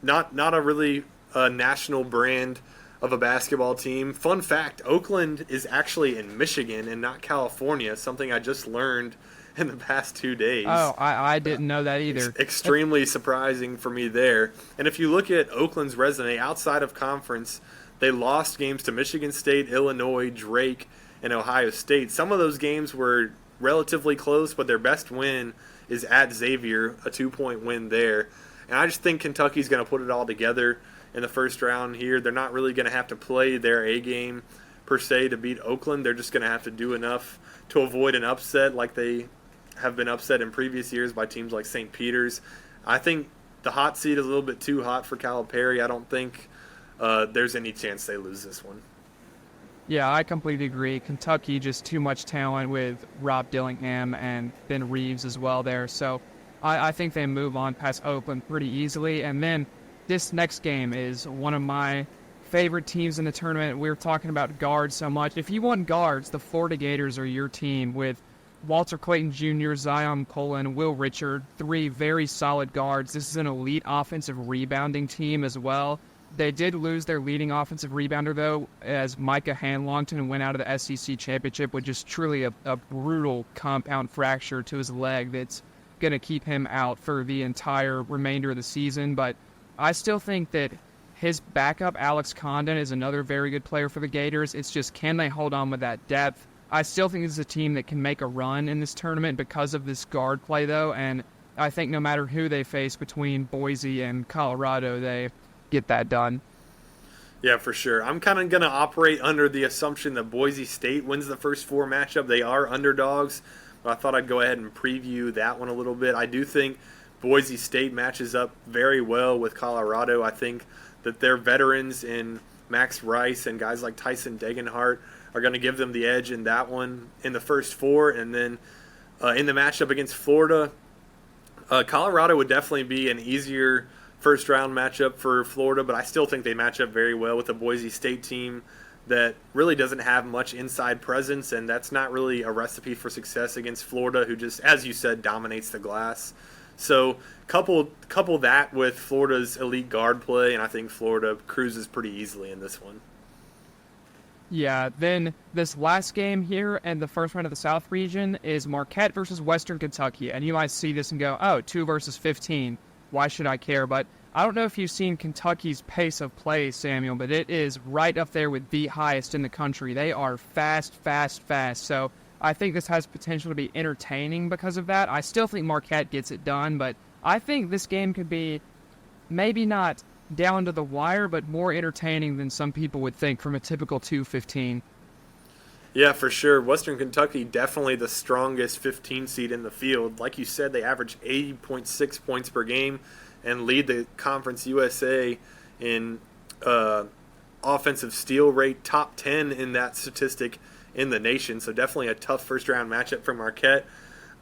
not a really national brand of a basketball team. Fun fact, Oakland is actually in Michigan and not California, something I just learned in the past 2 days. Oh, I didn't know that either. Extremely surprising for me there. And if you look at Oakland's resume outside of conference, they lost games to Michigan State, Illinois, Drake, and Ohio State. Some of those games were relatively close, but their best win is at Xavier, a 2-point win there. And I just think Kentucky's going to put it all together in the first round here. They're not really going to have to play their A game per se to beat Oakland. They're just going to have to do enough to avoid an upset like they have been upset in previous years by teams like St. Peter's. I think the hot seat is a little bit too hot for Calipari. I don't think there's any chance they lose this one. Yeah, I completely agree. Kentucky, just too much talent with Rob Dillingham and Ben Reeves as well there. So I think they move on past Oakland pretty easily. And then this next game is one of my favorite teams in the tournament. We're talking about guards so much. If you want guards, the Florida Gators are your team with Walter Clayton Jr., Zion Pullen, Will Richard, 3 very solid guards. This is an elite offensive rebounding team as well. They did lose their leading offensive rebounder, though, as Micah Hanlongton went out of the SEC championship with just truly a brutal compound fracture to his leg that's going to keep him out for the entire remainder of the season. But I still think that his backup, Alex Condon, is another very good player for the Gators. It's just, can they hold on with that depth? I still think this is a team that can make a run in this tournament because of this guard play, though, and I think no matter who they face between Boise and Colorado, they get that done. Yeah, for sure. I'm kind of going to operate under the assumption that Boise State wins the first 4 matchup. They are underdogs, but I thought I'd go ahead and preview that one a little bit. I do think Boise State matches up very well with Colorado. I think that their veterans in Max Rice and guys like Tyson Degenhart are going to give them the edge in that one in the first 4. And then in the matchup against Florida, Colorado would definitely be an easier first-round matchup for Florida, but I still think they match up very well with a Boise State team that really doesn't have much inside presence, and that's not really a recipe for success against Florida, who just, as you said, dominates the glass. So couple that with Florida's elite guard play, and I think Florida cruises pretty easily in this one. Yeah, then this last game here in the first round of the South region is Marquette versus Western Kentucky, and you might see this and go, oh, 2 versus 15. Why should I care? But I don't know if you've seen Kentucky's pace of play, Samuel, but it is right up there with the highest in the country. They are fast. So I think this has potential to be entertaining because of that. I still think Marquette gets it done, but I think this game could be maybe not down to the wire, but more entertaining than some people would think from a typical 2-15. Yeah, for sure. Western Kentucky, definitely the strongest 15 seed in the field. Like you said, they average 80.6 points per game and lead the Conference USA in offensive steal rate, top 10 in that statistic in the nation. So definitely a tough first-round matchup for Marquette.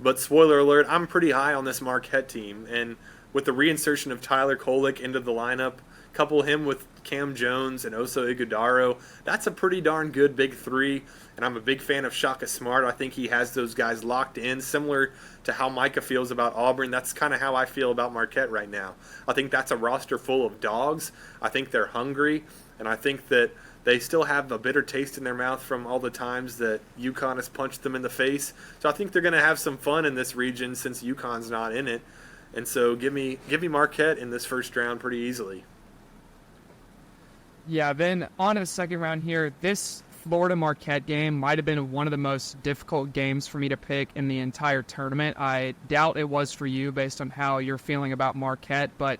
But spoiler alert, I'm pretty high on this Marquette team. And with the reinsertion of Tyler Kolek into the lineup, couple him with Cam Jones and Oso Ighodaro, that's a pretty darn good big 3. And I'm a big fan of Shaka Smart. I think he has those guys locked in, similar to how Micah feels about Auburn. That's kind of how I feel about Marquette right now. I think that's a roster full of dogs. I think they're hungry, and I think that they still have a bitter taste in their mouth from all the times that UConn has punched them in the face. So I think they're going to have some fun in this region since UConn's not in it. And so give me Marquette in this first round pretty easily. Yeah, then on to the second round here. This Florida-Marquette game might have been one of the most difficult games for me to pick in the entire tournament. I doubt it was for you based on how you're feeling about Marquette, but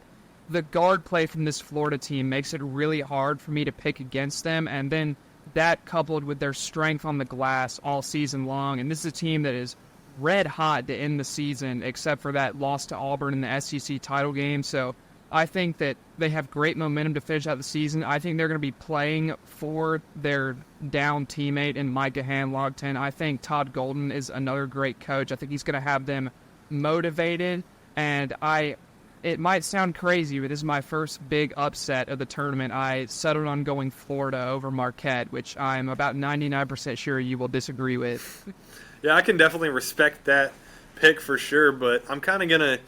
the guard play from this Florida team makes it really hard for me to pick against them, and then that coupled with their strength on the glass all season long, and this is a team that is red hot to end the season except for that loss to Auburn in the SEC title game, so I think that they have great momentum to finish out the season. I think they're going to be playing for their down teammate in Micah Hanlogton. I think Todd Golden is another great coach. I think he's going to have them motivated, and it might sound crazy, but this is my first big upset of the tournament. I settled on going Florida over Marquette, which I'm about 99% sure you will disagree with. Yeah, I can definitely respect that pick for sure, but I'm kind of going to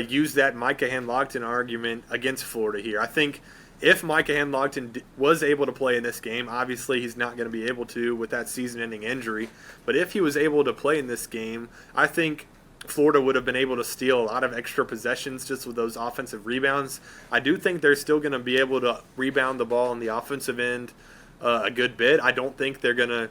use that Micah Hanlogton argument against Florida here. I think if Micah Hanlogton was able to play in this game, obviously he's not going to be able to with that season-ending injury, but if he was able to play in this game, I think Florida would have been able to steal a lot of extra possessions just with those offensive rebounds. I do think they're still going to be able to rebound the ball on the offensive end a good bit. I don't think they're going to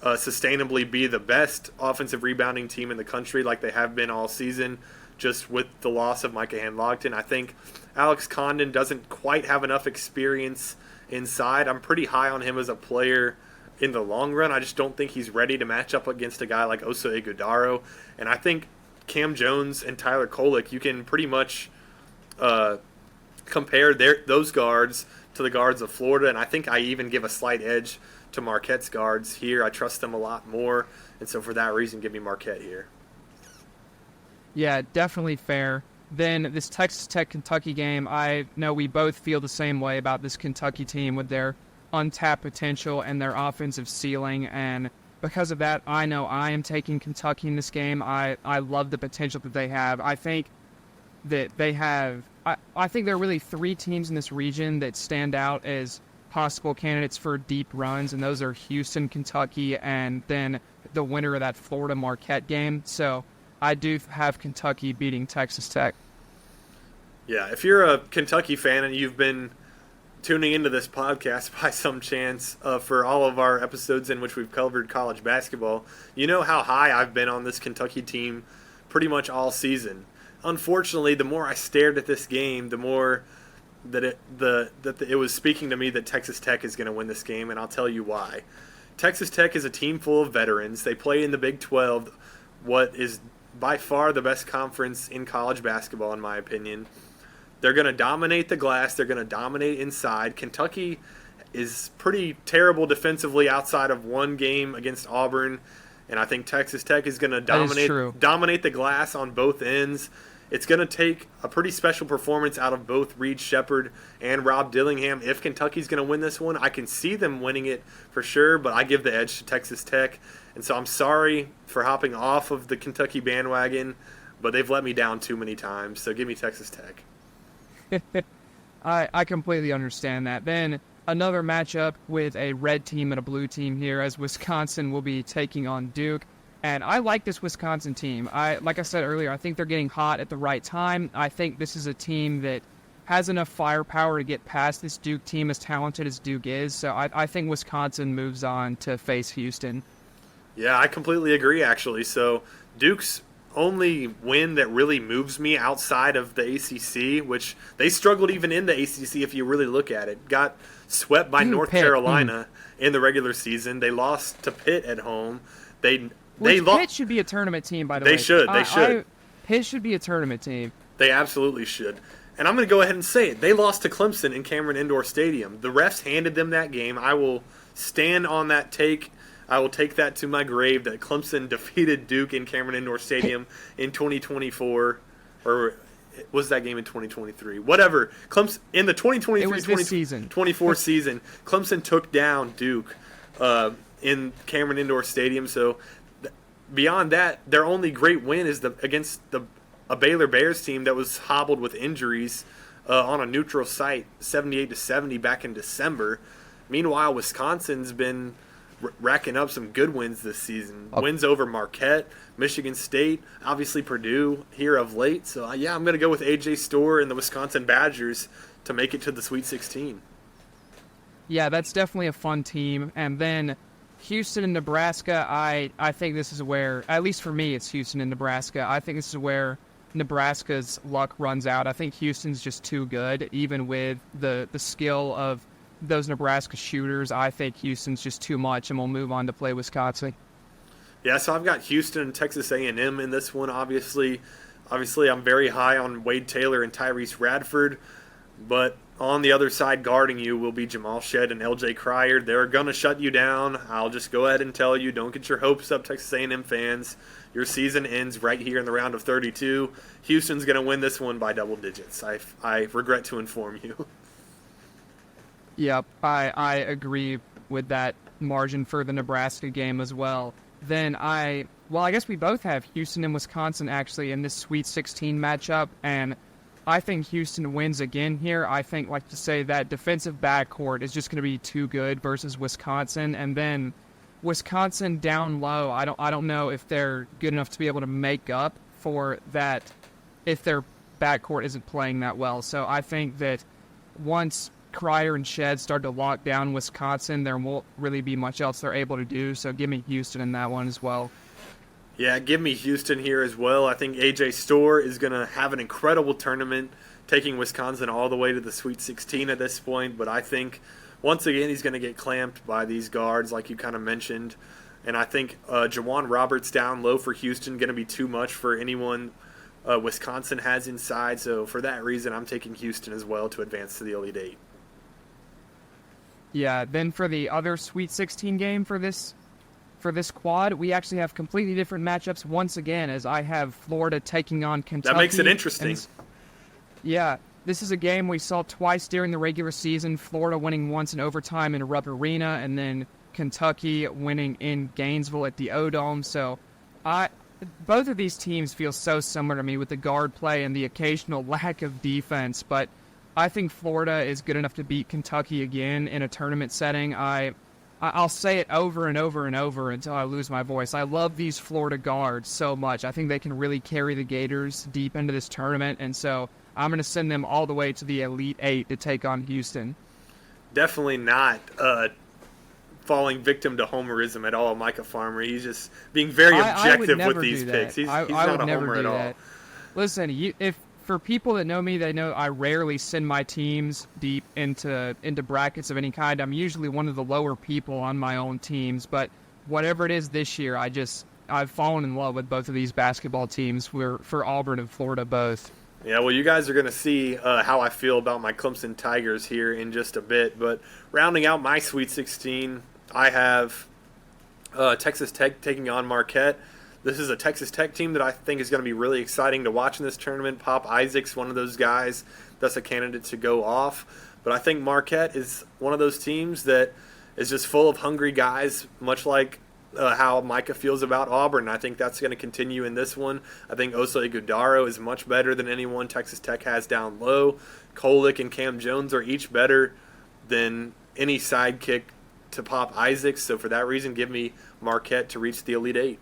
sustainably be the best offensive rebounding team in the country like they have been all season, just with the loss of Micah Hanlogton. I think Alex Condon doesn't quite have enough experience inside. I'm pretty high on him as a player in the long run. I just don't think he's ready to match up against a guy like Oso Ighodaro. And I think Cam Jones and Tyler Kolek, you can pretty much compare those guards to the guards of Florida, and I think I even give a slight edge to Marquette's guards here. I trust them a lot more, and so for that reason, give me Marquette here. Yeah, definitely fair. Then this Texas Tech-Kentucky game, I know we both feel the same way about this Kentucky team with their untapped potential and their offensive ceiling, and because of that, I know I am taking Kentucky in this game. I love the potential that they have. I think that they have I think there are really three teams in this region that stand out as possible candidates for deep runs, and those are Houston, Kentucky, and then the winner of that Florida-Marquette game. So I do have Kentucky beating Texas Tech. Yeah, if you're a Kentucky fan and you've been tuning into this podcast by some chance for all of our episodes in which we've covered college basketball, you know how high I've been on this Kentucky team pretty much all season. Unfortunately, the more I stared at this game, the more that it was speaking to me that Texas Tech is going to win this game, and I'll tell you why. Texas Tech is a team full of veterans. They play in the Big 12, what is by far the best conference in college basketball, in my opinion. They're going to dominate the glass. They're going to dominate inside. Kentucky is pretty terrible defensively outside of one game against Auburn, and I think Texas Tech is going to dominate the glass on both ends. It's going to take a pretty special performance out of both Reed Sheppard and Rob Dillingham. If Kentucky's going to win this one, I can see them winning it for sure, but I give the edge to Texas Tech. And so I'm sorry for hopping off of the Kentucky bandwagon, but they've let me down too many times, so give me Texas Tech. I completely understand that. Then another matchup with a red team and a blue team here, as Wisconsin will be taking on Duke. And I like this Wisconsin team. Like I said earlier, I think they're getting hot at the right time. I think this is a team that has enough firepower to get past this Duke team, as talented as Duke is. So I think Wisconsin moves on to face Houston. Yeah, I completely agree, actually. So Duke's only win that really moves me outside of the ACC, which they struggled even in the ACC if you really look at it. Got swept by North Carolina in the regular season. They lost to Pitt at home. Pitt should be a tournament team, by the way. They should. Pitt should be a tournament team. They absolutely should. And I'm going to go ahead and say it. They lost to Clemson in Cameron Indoor Stadium. The refs handed them that game. I will stand on that take. I will take that to my grave that Clemson defeated Duke in Cameron Indoor Stadium in 2024. Or was that game in 2023? Whatever. Clemson in the 2023-2024 season, Clemson took down Duke in Cameron Indoor Stadium. So beyond that, their only great win is against a Baylor Bears team that was hobbled with injuries on a neutral site, 78-70 back in December. Meanwhile, Wisconsin's been racking up some good wins this season. Wins over Marquette, Michigan State, obviously Purdue here of late. So, I'm going to go with A.J. Storr and the Wisconsin Badgers to make it to the Sweet 16. Yeah, that's definitely a fun team. And then Houston and Nebraska, I think this is where, at least for me, it's Houston and Nebraska. I think this is where Nebraska's luck runs out. I think Houston's just too good, even with the skill of those Nebraska shooters. I think Houston's just too much, and we'll move on to play Wisconsin. Yeah, so I've got Houston and Texas A&M in this one, obviously. Obviously, I'm very high on Wade Taylor and Tyrese Radford, but on the other side guarding you will be Jamal Shedd and LJ Cryer. They're going to shut you down. I'll just go ahead and tell you, don't get your hopes up, Texas A&M fans. Your season ends right here in the round of 32. Houston's going to win this one by double digits. I regret to inform you. Yep, I agree with that margin for the Nebraska game as well. Then I guess we both have Houston and Wisconsin actually in this Sweet 16 matchup, and I think Houston wins again here. I think, like to say, that defensive backcourt is just going to be too good versus Wisconsin, and then Wisconsin down low. I don't know if they're good enough to be able to make up for that if their backcourt isn't playing that well. So I think that once Cryer and Shedd start to lock down Wisconsin, there won't really be much else they're able to do. So give me Houston in that one as well. Yeah, give me Houston here as well. I think A.J. Storr is going to have an incredible tournament, taking Wisconsin all the way to the Sweet 16 at this point. But I think, once again, he's going to get clamped by these guards, like you kind of mentioned. And I think Jawan Roberts down low for Houston going to be too much for anyone Wisconsin has inside. So for that reason, I'm taking Houston as well to advance to the Elite Eight. Yeah, then for the other Sweet 16 game for this quad, we actually have completely different matchups once again, as I have Florida taking on Kentucky. That makes it interesting. Yeah, this is a game we saw twice during the regular season, Florida winning once in overtime in Rupp Arena, and then Kentucky winning in Gainesville at the O-Dome. So both of these teams feel so similar to me with the guard play and the occasional lack of defense, but I think Florida is good enough to beat Kentucky again in a tournament setting. I'll say it over and over and over until I lose my voice. I love these Florida guards so much. I think they can really carry the Gators deep into this tournament, and so I'm going to send them all the way to the Elite Eight to take on Houston. Definitely not falling victim to homerism at all, Micah Farmer. He's just being very objective with these picks. He's not a homer at all. Listen, for people that know me, they know I rarely send my teams deep into brackets of any kind. I'm usually one of the lower people on my own teams, but whatever it is this year, I've fallen in love with both of these basketball teams for Auburn and Florida both. Yeah, well, you guys are going to see how I feel about my Clemson Tigers here in just a bit, but rounding out my Sweet 16, I have Texas Tech taking on Marquette. This is a Texas Tech team that I think is going to be really exciting to watch in this tournament. Pop Isaac's one of those guys that's a candidate to go off. But I think Marquette is one of those teams that is just full of hungry guys, much like how Micah feels about Auburn. I think that's going to continue in this one. I think Osei Gudaro is much better than anyone Texas Tech has down low. Kolick and Cam Jones are each better than any sidekick to Pop Isaac. So for that reason, give me Marquette to reach the Elite Eight.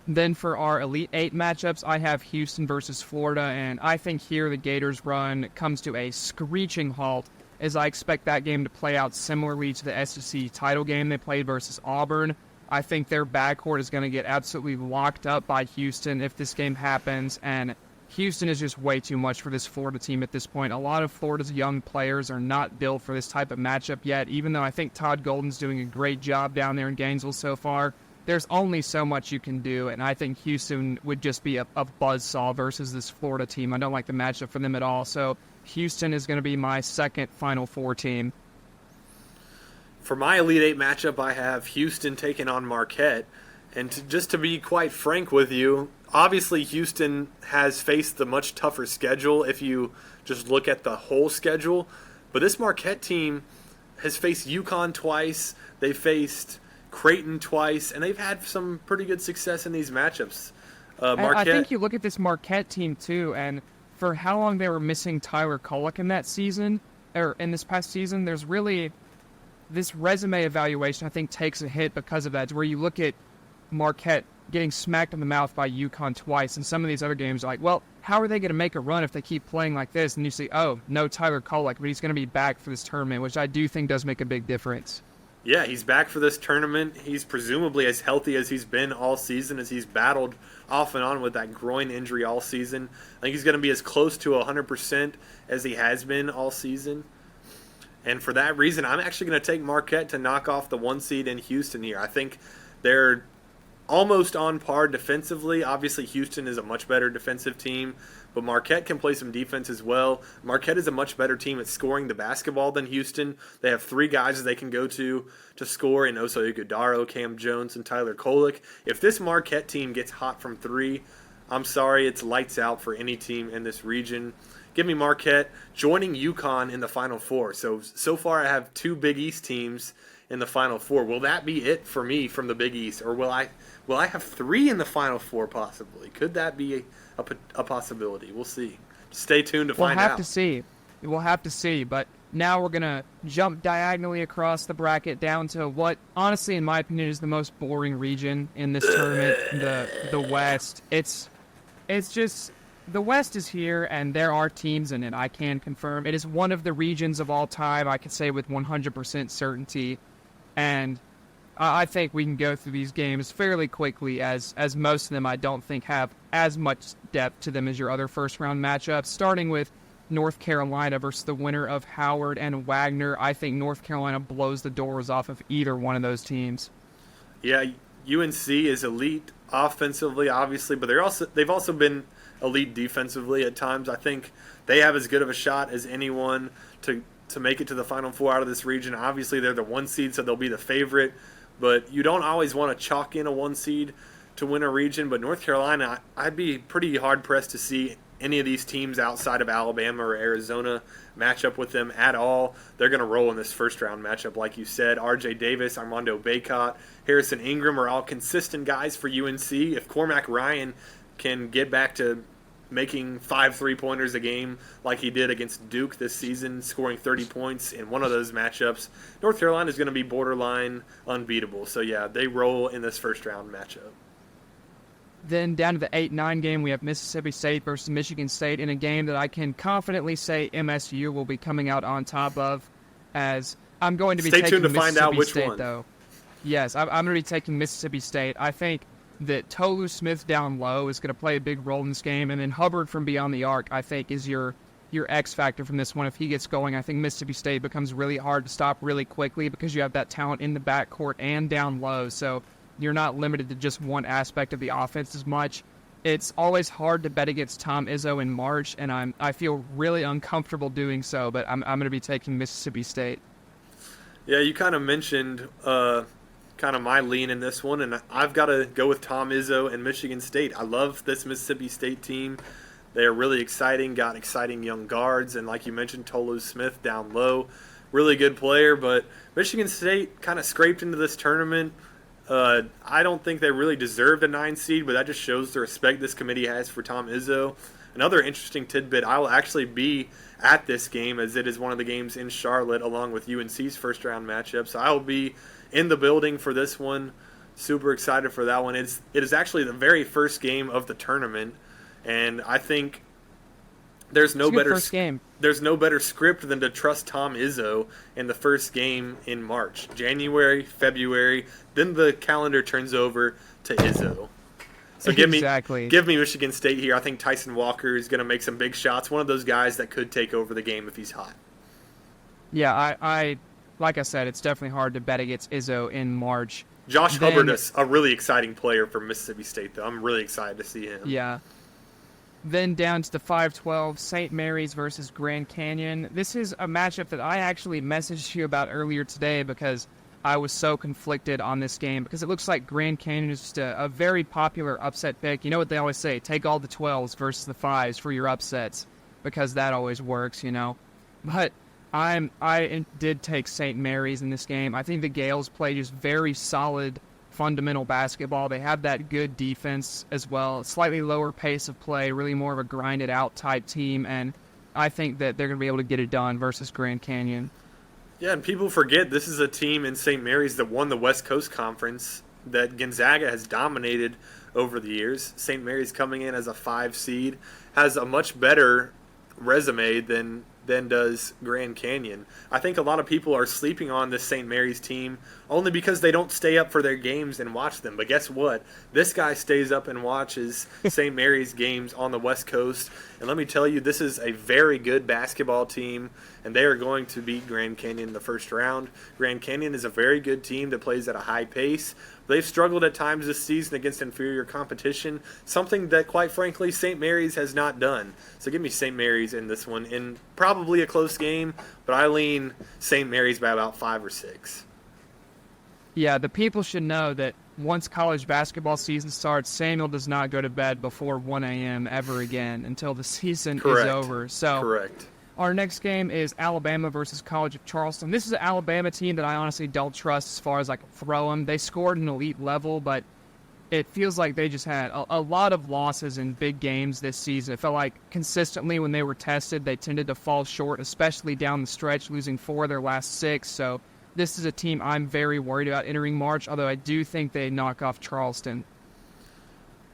Then for our Elite Eight matchups, I have Houston versus Florida, and I think here the Gators' run comes to a screeching halt, as I expect that game to play out similarly to the SEC title game they played versus Auburn. I think their backcourt is going to get absolutely locked up by Houston if this game happens, and Houston is just way too much for this Florida team at this point. A lot of Florida's young players are not built for this type of matchup yet, even though I think Todd Golden's doing a great job down there in Gainesville so far. There's only so much you can do, and I think Houston would just be a buzzsaw versus this Florida team. I don't like the matchup for them at all, so Houston is going to be my second Final Four team. For my Elite Eight matchup, I have Houston taking on Marquette, and just to be quite frank with you, obviously Houston has faced the much tougher schedule if you just look at the whole schedule, but this Marquette team has faced UConn twice, they faced Creighton twice, and they've had some pretty good success in these matchups. I think you look at this Marquette team too, and for how long they were missing Tyler Kolick in that season, or in this past season, there's really this resume evaluation I think takes a hit because of that. Where you look at Marquette getting smacked in the mouth by UConn twice, and some of these other games are like, well, how are they going to make a run if they keep playing like this? And you see, oh, no Tyler Kolek, but he's going to be back for this tournament, which I do think does make a big difference. Yeah, he's back for this tournament. He's presumably as healthy as he's been all season, as he's battled off and on with that groin injury all season. I think he's going to be as close to 100% as he has been all season. And for that reason, I'm actually going to take Marquette to knock off the 1 seed in Houston here. I think they're almost on par defensively. Obviously, Houston is a much better defensive team, but Marquette can play some defense as well. Marquette is a much better team at scoring the basketball than Houston. They have 3 guys that they can go to score in Oso Ighodaro, Cam Jones, and Tyler Kolek. If this Marquette team gets hot from 3, I'm sorry, it's lights out for any team in this region. Give me Marquette joining UConn in the Final Four. So far I have 2 Big East teams in the Final Four. Will that be it for me from the Big East, or will I have 3 in the Final Four possibly? Could that be a possibility? We'll see. Stay tuned to find out. We'll have to see. We'll have to see. But now we're going to jump diagonally across the bracket down to what, honestly, in my opinion, is the most boring region in this tournament, the West. It's just, the West is here, and there are teams in it, I can confirm. It is one of the regions of all time, I can say with 100% certainty. And I think we can go through these games fairly quickly, as most of them I don't think have as much depth to them as your other first-round matchups. Starting with North Carolina versus the winner of Howard and Wagner. I think North Carolina blows the doors off of either one of those teams. Yeah, UNC is elite offensively, obviously, but they've also been elite defensively at times. I think they have as good of a shot as anyone to make it to the Final Four out of this region. Obviously, they're the 1 seed, so they'll be the favorite. But you don't always want to chalk in a 1 seed to win a region. But North Carolina, I'd be pretty hard-pressed to see any of these teams outside of Alabama or Arizona match up with them at all. They're going to roll in this first-round matchup, like you said. R.J. Davis, Armando Bacot, Harrison Ingram are all consistent guys for UNC. If Cormac Ryan can get back to making 5 3-pointers a game like he did against Duke this season, scoring 30 points in one of those matchups, North Carolina is going to be borderline unbeatable. So, yeah, they roll in this first-round matchup. Then down to the 8-9 game, we have Mississippi State versus Michigan State in a game that I can confidently say MSU will be coming out on top of, as I'm going to be taking taking tuned to find out which State, one. though. Yes, I'm going to be taking Mississippi State. I think that Tolu Smith down low is going to play a big role in this game, and then Hubbard from beyond the arc, I think, is your X factor from this one. If he gets going, I think Mississippi State becomes really hard to stop really quickly because you have that talent in the backcourt and down low, so you're not limited to just one aspect of the offense as much. It's always hard to bet against Tom Izzo in March, and I feel really uncomfortable doing so, but I'm going to be taking Mississippi State. Yeah, you kind of mentioned kind of my lean in this one, and I've got to go with Tom Izzo and Michigan State. I love this Mississippi State team. They are really exciting, got exciting young guards, and like you mentioned, Tolu Smith down low, really good player, but Michigan State kind of scraped into this tournament. I don't think they really deserved a 9 seed, but that just shows the respect this committee has for Tom Izzo. Another interesting tidbit, I will actually be at this game, as it is one of the games in Charlotte along with UNC's first-round matchup, so I will be in the building for this one. Super excited for that one. It is actually the very first game of the tournament, and I think there's no better script than to trust Tom Izzo in the first game in March. January, February, then the calendar turns over to Izzo. So give me Michigan State here. I think Tyson Walker is going to make some big shots. One of those guys that could take over the game if he's hot. Yeah, I like I said, it's definitely hard to bet against Izzo in March. Josh Hubbard is a really exciting player for Mississippi State, though. I'm really excited to see him. Yeah. Then down to the 5-12, St. Mary's versus Grand Canyon. This is a matchup that I actually messaged you about earlier today because I was so conflicted on this game, because it looks like Grand Canyon is just a very popular upset pick. You know what they always say, take all the 12s versus the 5s for your upsets, because that always works, you know. But I did take St. Mary's in this game. I think the Gales play just very solid fundamental basketball. They have that good defense as well, slightly lower pace of play, really more of a grinded out type team, and I think that they're going to be able to get it done versus Grand Canyon. Yeah, and people forget this is a team in St. Mary's that won the West Coast Conference, that Gonzaga has dominated over the years. St. Mary's coming in as a 5 seed has a much better resume than does Grand Canyon. I think a lot of people are sleeping on this St. Mary's team only because they don't stay up for their games and watch them. But guess what? This guy stays up and watches St. Mary's games on the West Coast. And let me tell you, this is a very good basketball team, and they are going to beat Grand Canyon in the first round. Grand Canyon is a very good team that plays at a high pace. They've struggled at times this season against inferior competition, something that, quite frankly, St. Mary's has not done. So give me St. Mary's in this one, in probably a close game, but I lean St. Mary's by about 5 or 6. Yeah, the people should know that once college basketball season starts, Samuel does not go to bed before 1 a.m. ever again until the season is over. So Correct. Our next game is Alabama versus College of Charleston. This is an Alabama team that I honestly don't trust as far as I can throw them. They scored an elite level, but it feels like they just had a lot of losses in big games this season. It felt like consistently when they were tested, they tended to fall short, especially down the stretch, losing 4 of their last 6. So this is a team I'm very worried about entering March, although I do think they knock off Charleston.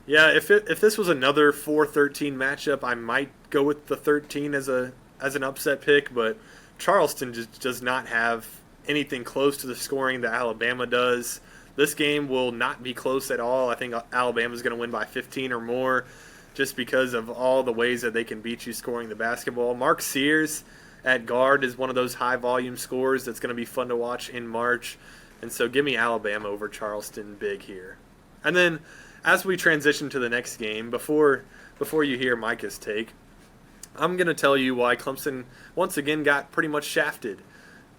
Yeah, if this was another 4-13 matchup, I might go with the 13 as an upset pick, but Charleston just does not have anything close to the scoring that Alabama does. This game will not be close at all. I think Alabama's going to win by 15 or more just because of all the ways that they can beat you scoring the basketball. Mark Sears at guard is one of those high-volume scorers that's going to be fun to watch in March. And so give me Alabama over Charleston big here. And then as we transition to the next game, before you hear Micah's take, I'm going to tell you why Clemson once again got pretty much shafted.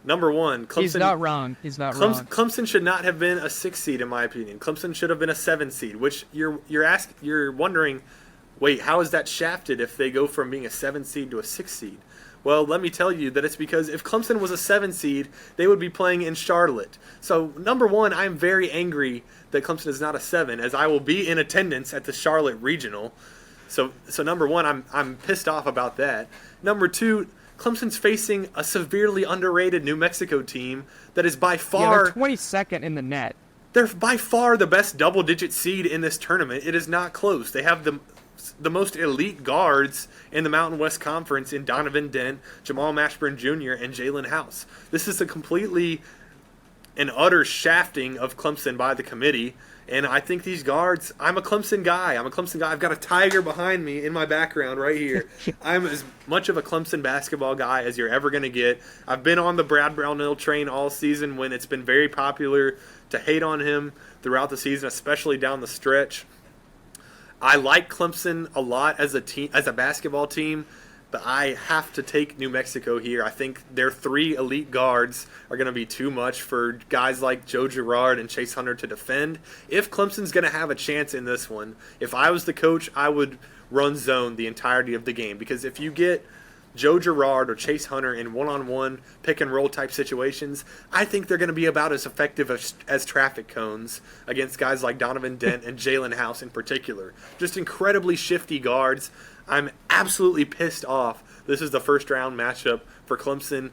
Number one, Clemson. He's not wrong. Wrong. Clemson should not have been a 6 seed, in my opinion. Clemson should have been a 7 seed. Which you're wondering, wait, how is that shafted if they go from being a 7 seed to a 6 seed? Well, let me tell you that it's because if Clemson was a 7 seed, they would be playing in Charlotte. So number one, I'm very angry that Clemson is not a 7, as I will be in attendance at the Charlotte Regional. So number one, I'm pissed off about that. Number two, Clemson's facing a severely underrated New Mexico team that is by far... they're 22nd in the net. They're by far the best double-digit seed in this tournament. It is not close. They have the most elite guards in the Mountain West Conference in Donovan Dent, Jamal Mashburn Jr., and Jalen House. This is a completely and utter shafting of Clemson by the committee. And I think these guards, I'm a Clemson guy. I've got a tiger behind me in my background right here. I'm as much of a Clemson basketball guy as you're ever going to get. I've been on the Brad Brownell train all season when it's been very popular to hate on him throughout the season, especially down the stretch. I like Clemson a lot as a team, as a basketball team, but I have to take New Mexico here. I think their 3 elite guards are going to be too much for guys like Joe Girard and Chase Hunter to defend. If Clemson's going to have a chance in this one, if I was the coach, I would run zone the entirety of the game. Because if you get Joe Girard or Chase Hunter in one-on-one pick-and-roll type situations, I think they're going to be about as effective as traffic cones against guys like Donovan Dent and Jalen House in particular. Just incredibly shifty guards. I'm absolutely pissed off. This is the first-round matchup for Clemson.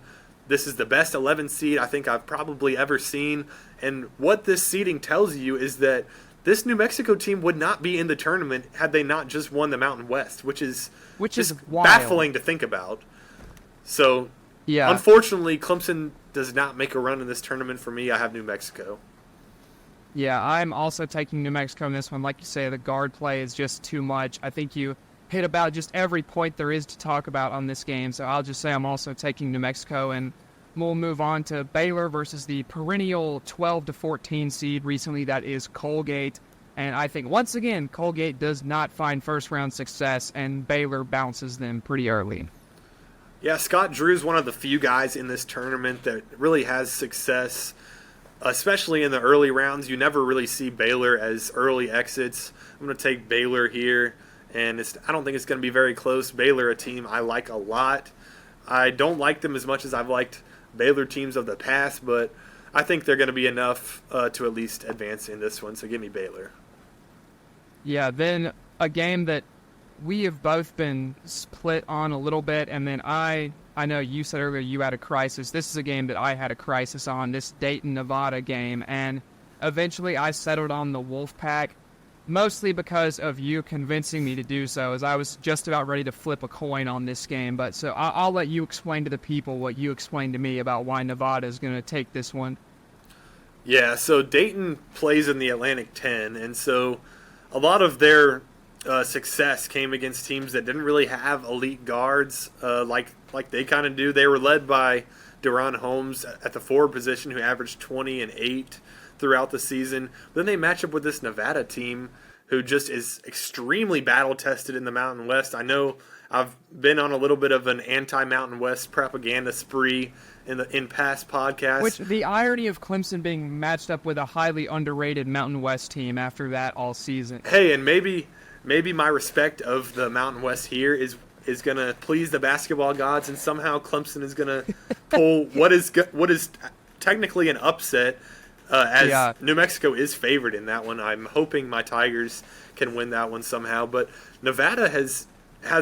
This is the best 11 seed I think I've probably ever seen. And what this seeding tells you is that this New Mexico team would not be in the tournament had they not just won the Mountain West, which is wild. Baffling to think about. So, yeah, unfortunately, Clemson does not make a run in this tournament for me. I have New Mexico. Yeah, I'm also taking New Mexico in this one. Like you say, the guard play is just too much. I think you hit about just every point there is to talk about on this game. So I'll just say I'm also taking New Mexico, and we'll move on to Baylor versus the perennial 12-14 seed recently, that is Colgate. And I think, once again, Colgate does not find first-round success, and Baylor bounces them pretty early. Yeah, Scott Drew's one of the few guys in this tournament that really has success, especially in the early rounds. You never really see Baylor as early exits. I'm going to take Baylor here, and I don't think it's going to be very close. Baylor, a team I like a lot. I don't like them as much as I've liked Baylor teams of the past, but I think they're going to be enough to at least advance in this one, so give me Baylor. Yeah, then a game that we have both been split on a little bit, and then I know you said earlier you had a crisis. This is a game that I had a crisis on, this Dayton, Nevada game, and eventually I settled on the Wolfpack. mostly because of you convincing me to do so, as I was just about ready to flip a coin on this game. But so I'll let you explain to the people what you explained to me about why Nevada is going to take this one. Yeah, so Dayton plays in the Atlantic 10, and so a lot of their success came against teams that didn't really have elite guards like they kind of do. They were led by Deron Holmes at the forward position, who averaged 20 and 8 throughout the season. Then they match up with this Nevada team who just is extremely battle-tested in the Mountain West. I know I've been on a little bit of an anti-Mountain West propaganda spree in past podcasts. Which, the irony of Clemson being matched up with a highly underrated Mountain West team after that all season. Hey, and maybe my respect of the Mountain West here is going to please the basketball gods, and somehow Clemson is going to pull what is technically an upset, as New Mexico is favored in that one. I'm hoping my Tigers can win that one somehow, but Nevada has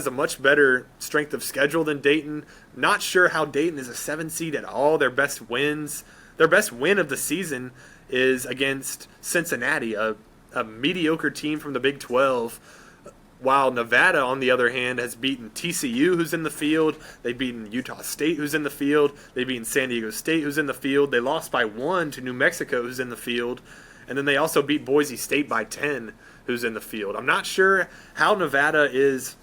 a much better strength of schedule than Dayton. Not sure how Dayton is a 7 seed at all. Their best win of the season is against Cincinnati, a mediocre team from the Big 12, while Nevada, on the other hand, has beaten TCU, who's in the field. They've beaten Utah State, who's in the field. They've beaten San Diego State, who's in the field. They lost by 1 to New Mexico, who's in the field. And then they also beat Boise State by 10, who's in the field. I'm not sure how Nevada is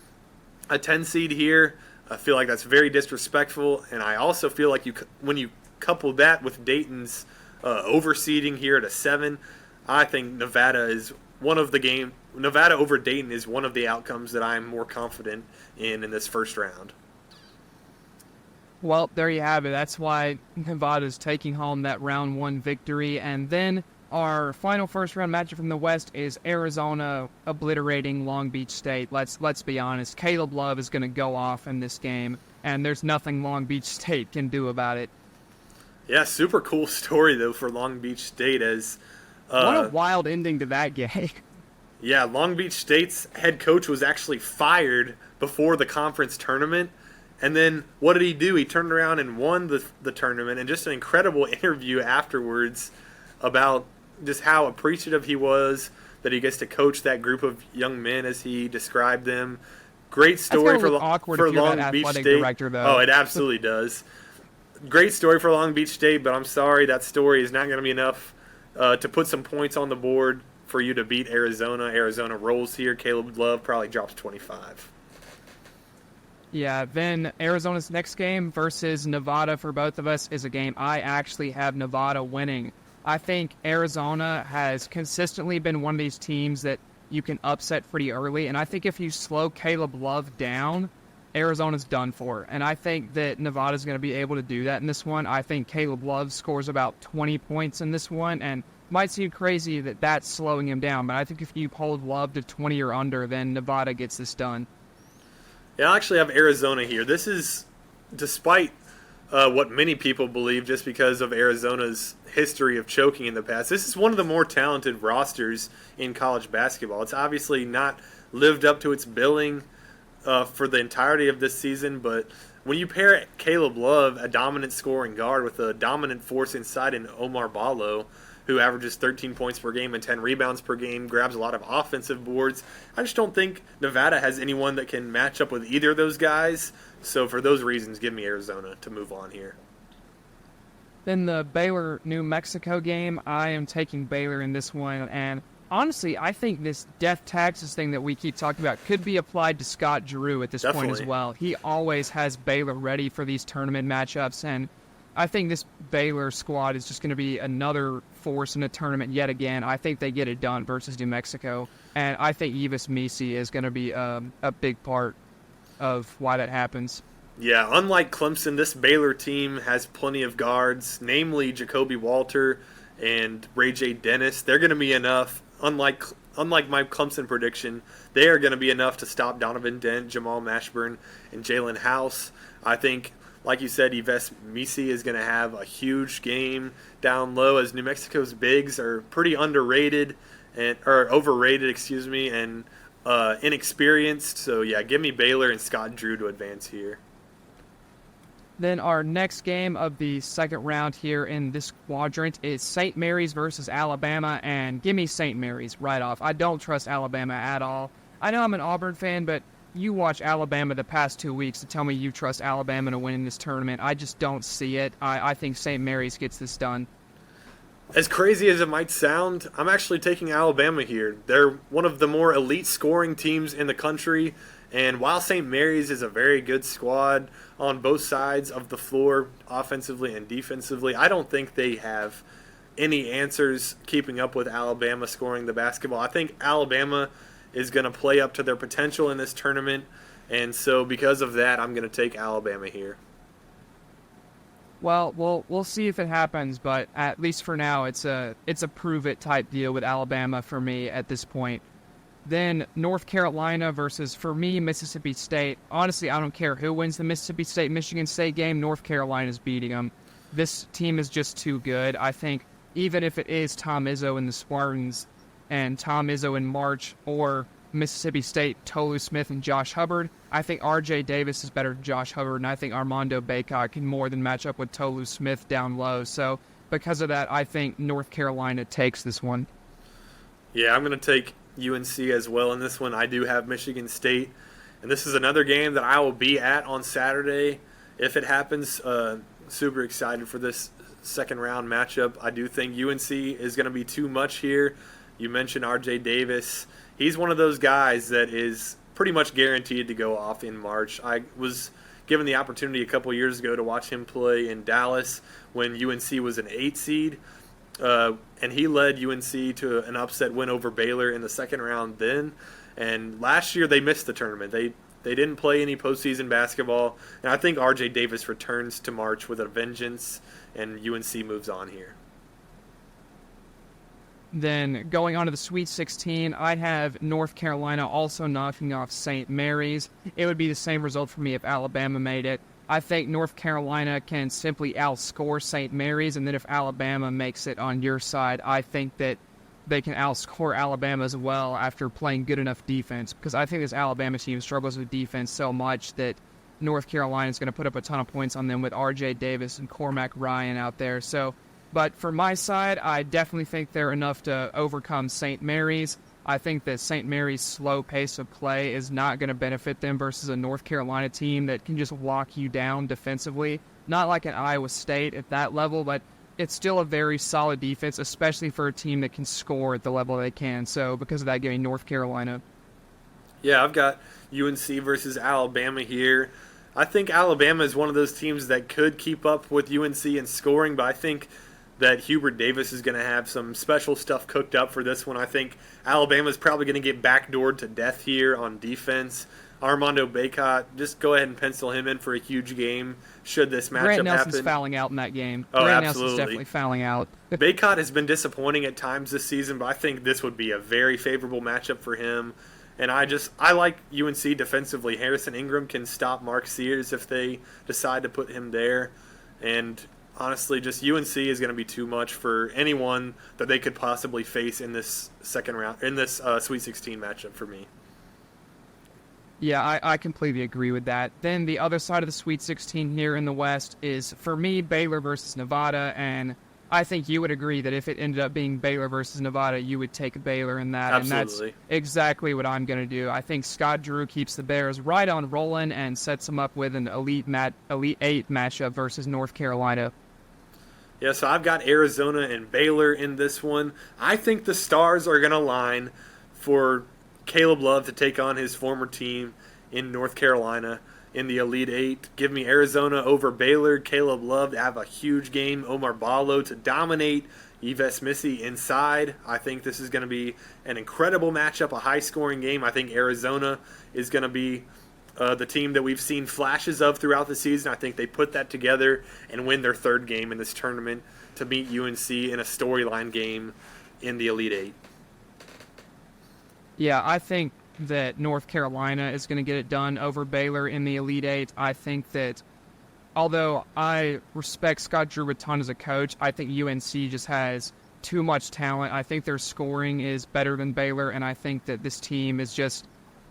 a 10 seed here. I feel like that's very disrespectful, and I also feel like when you couple that with Dayton's overseeding here at a 7, I think Nevada over Dayton is one of the outcomes that I'm more confident in this first round. Well, there you have it. That's why Nevada's taking home that round 1 victory. And then our final first-round matchup from the West is Arizona obliterating Long Beach State. Let's be honest. Caleb Love is going to go off in this game, and there's nothing Long Beach State can do about it. Yeah, super cool story, though, for Long Beach State. What a wild ending to that game. Yeah, Long Beach State's head coach was actually fired before the conference tournament. And then what did he do? He turned around and won the tournament, and just an incredible interview afterwards about just how appreciative he was that he gets to coach that group of young men as he described them. Great story for Long Beach State. Director, though. Oh, it absolutely does. Great story for Long Beach State, but I'm sorry, that story is not going to be enough to put some points on the board for you to beat Arizona. Arizona rolls here. Caleb Love probably drops 25. Yeah, then Arizona's next game versus Nevada for both of us is a game I actually have Nevada winning. I think Arizona has consistently been one of these teams that you can upset pretty early, and I think if you slow Caleb Love down, Arizona's done for. And I think that Nevada's going to be able to do that in this one. I think Caleb Love scores about 20 points in this one, and might seem crazy that that's slowing him down, but I think if you hold Love to 20 or under, then Nevada gets this done. Yeah, I actually have Arizona here. This is, despite what many people believe, just because of Arizona's history of choking in the past, this is one of the more talented rosters in college basketball. It's obviously not lived up to its billing for the entirety of this season, but when you pair Caleb Love, a dominant scoring guard, with a dominant force inside in Omar Ballo, who averages 13 points per game and 10 rebounds per game, grabs a lot of offensive boards, I just don't think Nevada has anyone that can match up with either of those guys. So for those reasons, give me Arizona to move on here. Then the Baylor-New Mexico game, I am taking Baylor in this one. And honestly, I think this death taxes thing that we keep talking about could be applied to Scott Drew at this point as well. He always has Baylor ready for these tournament matchups, and I think this Baylor squad is just going to be another force in the tournament yet again. I think they get it done versus New Mexico, and I think Yves Missi is going to be a big part of why that happens. Yeah, unlike Clemson, this Baylor team has plenty of guards, namely Jacoby Walter and Ray J. Dennis. They're going to be enough. Unlike my Clemson prediction, they are going to be enough to stop Donovan Dent, Jamal Mashburn, and Jalen House. I think, like you said, Yves Missi is going to have a huge game down low, as New Mexico's bigs are pretty overrated, and inexperienced. So yeah, give me Baylor and Scott Drew to advance here. Then our next game of the second round here in this quadrant is St. Mary's versus Alabama, and give me St. Mary's right off. I don't trust Alabama at all. I know I'm an Auburn fan, but you watch Alabama the past 2 weeks to tell me you trust Alabama to win in this tournament. I just don't see it. I think St. Mary's gets this done. As crazy as it might sound, I'm actually taking Alabama here. They're one of the more elite scoring teams in the country, and while St. Mary's is a very good squad on both sides of the floor, offensively and defensively, I don't think they have any answers keeping up with Alabama scoring the basketball. I think Alabama is going to play up to their potential in this tournament, and so because of that, I'm going to take Alabama here. Well, we'll see if it happens, but at least for now, it's a prove it type deal with Alabama for me at this point. Then North Carolina versus, for me, Mississippi State. Honestly, I don't care who wins the Mississippi State-Michigan State game. North Carolina's beating them. This team is just too good. I think even if it is Tom Izzo and the Spartans and Tom Izzo in March, or Mississippi State, Tolu Smith and Josh Hubbard, I think R.J. Davis is better than Josh Hubbard, and I think Armando Bacot can more than match up with Tolu Smith down low. So because of that, I think North Carolina takes this one. Yeah, I'm going to take UNC as well in this one. I do have Michigan State, and this is another game that I will be at on Saturday if it happens. Super excited for this second round matchup. I do think UNC is going to be too much here. You mentioned R.J. Davis. He's one of those guys that is pretty much guaranteed to go off in March. I was given the opportunity a couple years ago to watch him play in Dallas when UNC was an 8 seed. And he led UNC to an upset win over Baylor in the second round then. And last year they missed the tournament. They didn't play any postseason basketball. And I think R.J. Davis returns to March with a vengeance, and UNC moves on here. Then going on to the Sweet 16, I'd have North Carolina also knocking off St. Mary's. It would be the same result for me if Alabama made it. I think North Carolina can simply outscore St. Mary's, and then if Alabama makes it on your side, I think that they can outscore Alabama as well after playing good enough defense, because I think this Alabama team struggles with defense so much that North Carolina is going to put up a ton of points on them with R.J. Davis and Cormac Ryan out there. But for my side, I definitely think they're enough to overcome St. Mary's. I think that St. Mary's slow pace of play is not going to benefit them versus a North Carolina team that can just lock you down defensively. Not like an Iowa State at that level, but it's still a very solid defense, especially for a team that can score at the level they can. So because of that, giving North Carolina. Yeah, I've got UNC versus Alabama here. I think Alabama is one of those teams that could keep up with UNC in scoring, but I think that Hubert Davis is going to have some special stuff cooked up for this one. I think Alabama is probably going to get backdoored to death here on defense. Armando Bacot, just go ahead and pencil him in for a huge game should this matchup Grant Nelson's happen. fouling out in that game. Oh, Grant absolutely. Nelson's definitely fouling out. Bacot has been disappointing at times this season, but I think this would be a very favorable matchup for him. And I like UNC defensively. Harrison Ingram can stop Mark Sears if they decide to put him there. And honestly, just UNC is going to be too much for anyone that they could possibly face in this second round, in this Sweet 16 matchup for me. Yeah, I completely agree with that. Then the other side of the Sweet 16 here in the West is, for me, Baylor versus Nevada, and I think you would agree that if it ended up being Baylor versus Nevada, you would take Baylor in that. Absolutely. And that's exactly what I'm going to do. I think Scott Drew keeps the Bears right on rolling and sets them up with an Elite 8 matchup versus North Carolina. Yeah, so I've got Arizona and Baylor in this one. I think the stars are going to line for Caleb Love to take on his former team in North Carolina in the Elite 8. Give me Arizona over Baylor. Caleb Love to have a huge game. Omar Ballo to dominate. Yves Missy inside. I think this is going to be an incredible matchup, a high-scoring game. I think Arizona is going to be the team that we've seen flashes of throughout the season. I think they put that together and win their third game in this tournament to meet UNC in a storyline game in the Elite 8. Yeah, I think that North Carolina is going to get it done over Baylor in the Elite 8. I think that, although I respect Scott Drew a ton as a coach, I think UNC just has too much talent. I think their scoring is better than Baylor, and I think that this team is just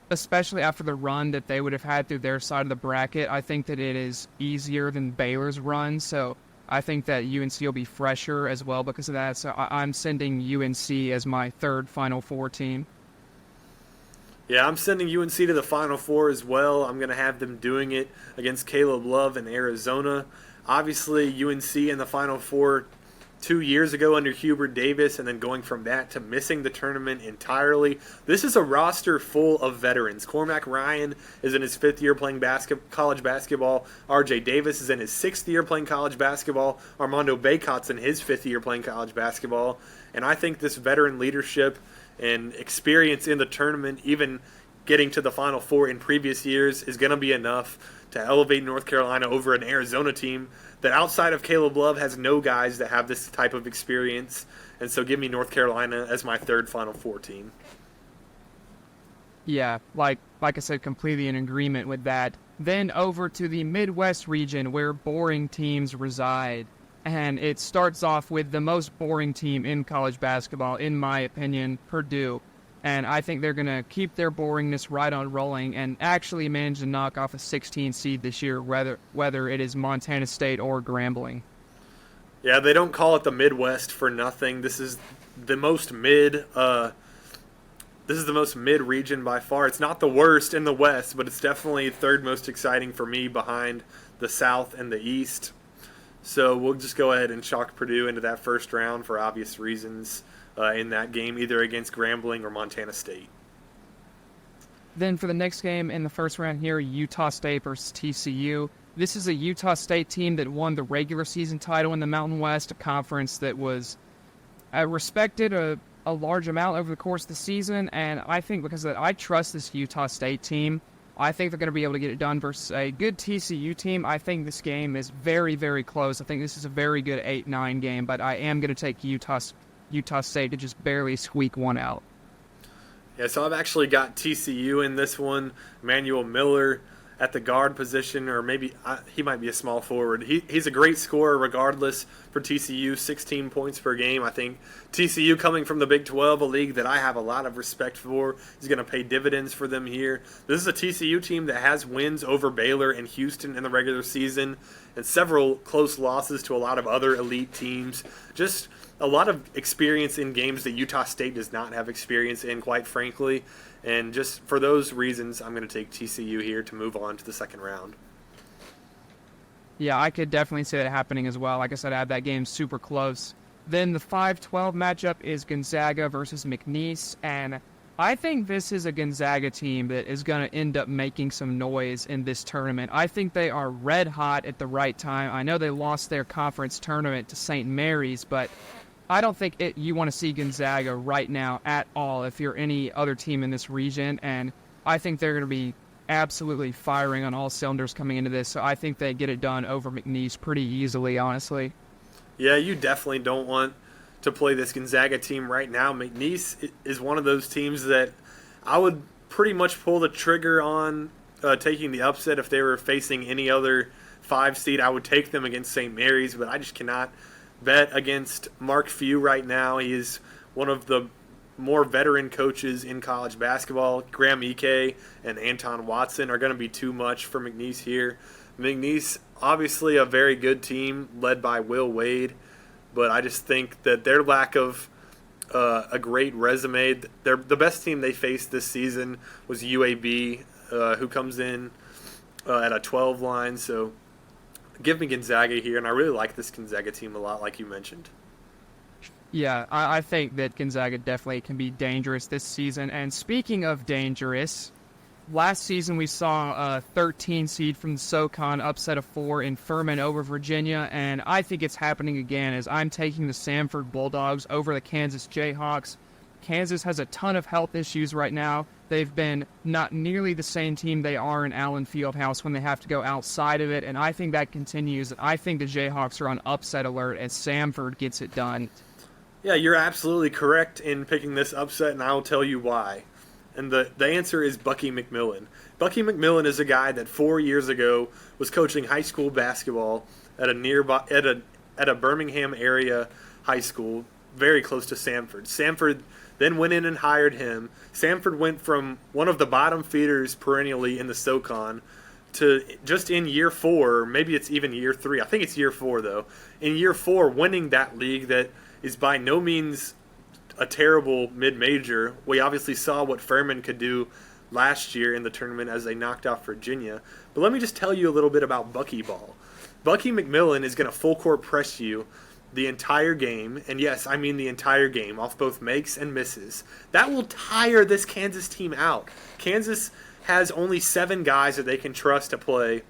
especially after the run that they would have had through their side of the bracket, I think that it is easier than Baylor's run. So I think that UNC will be fresher as well because of that. So I'm sending UNC as my third Final Four team. Yeah, I'm sending UNC to the Final Four as well. I'm going to have them doing it against Caleb Love in Arizona. Obviously, UNC in the Final Four 2 years ago under Hubert Davis, and then going from that to missing the tournament entirely. This is a roster full of veterans. Cormac Ryan is in his fifth year playing college basketball. RJ Davis is in his sixth year playing college basketball. Armando Bacot's in his fifth year playing college basketball. And I think this veteran leadership and experience in the tournament, even getting to the Final Four in previous years, is going to be enough to elevate North Carolina over an Arizona team that outside of Caleb Love has no guys that have this type of experience. And so give me North Carolina as my third Final Four team. Yeah, like I said, completely in agreement with that. Then over to the Midwest region where boring teams reside. And it starts off with the most boring team in college basketball, in my opinion, Purdue. And I think they're going to keep their boringness right on rolling and actually manage to knock off a 16 seed this year, whether it is Montana State or Grambling. Yeah, they don't call it the Midwest for nothing. This is the most mid. This is the most mid region by far. It's not the worst in the West, but it's definitely third most exciting for me behind the South and the East. So we'll just go ahead and chalk Purdue into that first round for obvious reasons in that game, either against Grambling or Montana State. Then for the next game in the first round here, Utah State versus TCU. This is a Utah State team that won the regular season title in the Mountain West, a conference that was respected a large amount over the course of the season. And I think because of that, I trust this Utah State team. I think they're going to be able to get it done versus a good TCU team. I think this game is very, very close. I think this is a very good 8-9 game, but I am going to take Utah State to just barely squeak one out. Yeah, so I've actually got TCU in this one. Emmanuel Miller at the guard position, or maybe he might be a small forward. He's a great scorer regardless for TCU, 16 points per game. I think TCU, coming from the Big 12, a league that I have a lot of respect for, is going to pay dividends for them here. This is a TCU team that has wins over Baylor and Houston in the regular season and several close losses to a lot of other elite teams. Just a lot of experience in games that Utah State does not have experience in, quite frankly. And just for those reasons, I'm going to take TCU here to move on to the second round. Yeah, I could definitely see that happening as well. Like I said, I have that game super close. Then the 5-12 matchup is Gonzaga versus McNeese. And I think this is a Gonzaga team that is going to end up making some noise in this tournament. I think they are red hot at the right time. I know they lost their conference tournament to St. Mary's, but I don't think you want to see Gonzaga right now at all if you're any other team in this region. And I think they're going to be absolutely firing on all cylinders coming into this. So I think they get it done over McNeese pretty easily, honestly. Yeah, you definitely don't want to play this Gonzaga team right now. McNeese is one of those teams that I would pretty much pull the trigger on taking the upset if they were facing any other 5 seed. I would take them against St. Mary's, but I just cannot bet against Mark Few right now. He is one of the more veteran coaches in college basketball. Graham Ike and Anton Watson are going to be too much for McNeese here. McNeese, obviously a very good team led by Will Wade, but I just think that their lack of a great resume, the best team they faced this season was UAB, who comes in at a 12 line, so give me Gonzaga here, and I really like this Gonzaga team a lot, like you mentioned. Yeah, I think that Gonzaga definitely can be dangerous this season. And speaking of dangerous, last season we saw a 13 seed from the SoCon upset a 4 in Furman over Virginia, and I think it's happening again as I'm taking the Samford Bulldogs over the Kansas Jayhawks. Kansas has a ton of health issues right now. They've been not nearly the same team they are in Allen Fieldhouse when they have to go outside of it, and I think that continues. I think the Jayhawks are on upset alert as Samford gets it done. Yeah, you're absolutely correct in picking this upset, and I'll tell you why. And the answer is Bucky McMillan. Bucky McMillan is a guy that 4 years ago was coaching high school basketball at a Birmingham area high school. very close to Samford. Samford then went in and hired him. Samford went from one of the bottom feeders perennially in the SoCon to just in year 4, maybe it's even year 3. I think it's year 4, though. In year 4, winning that league that is by no means a terrible mid-major. We obviously saw what Furman could do last year in the tournament as they knocked off Virginia. But let me just tell you a little bit about Buckyball. Bucky McMillan is going to full-court press you the entire game, and yes, I mean the entire game, off both makes and misses. That will tire this Kansas team out. Kansas has only 7 guys that they can trust to play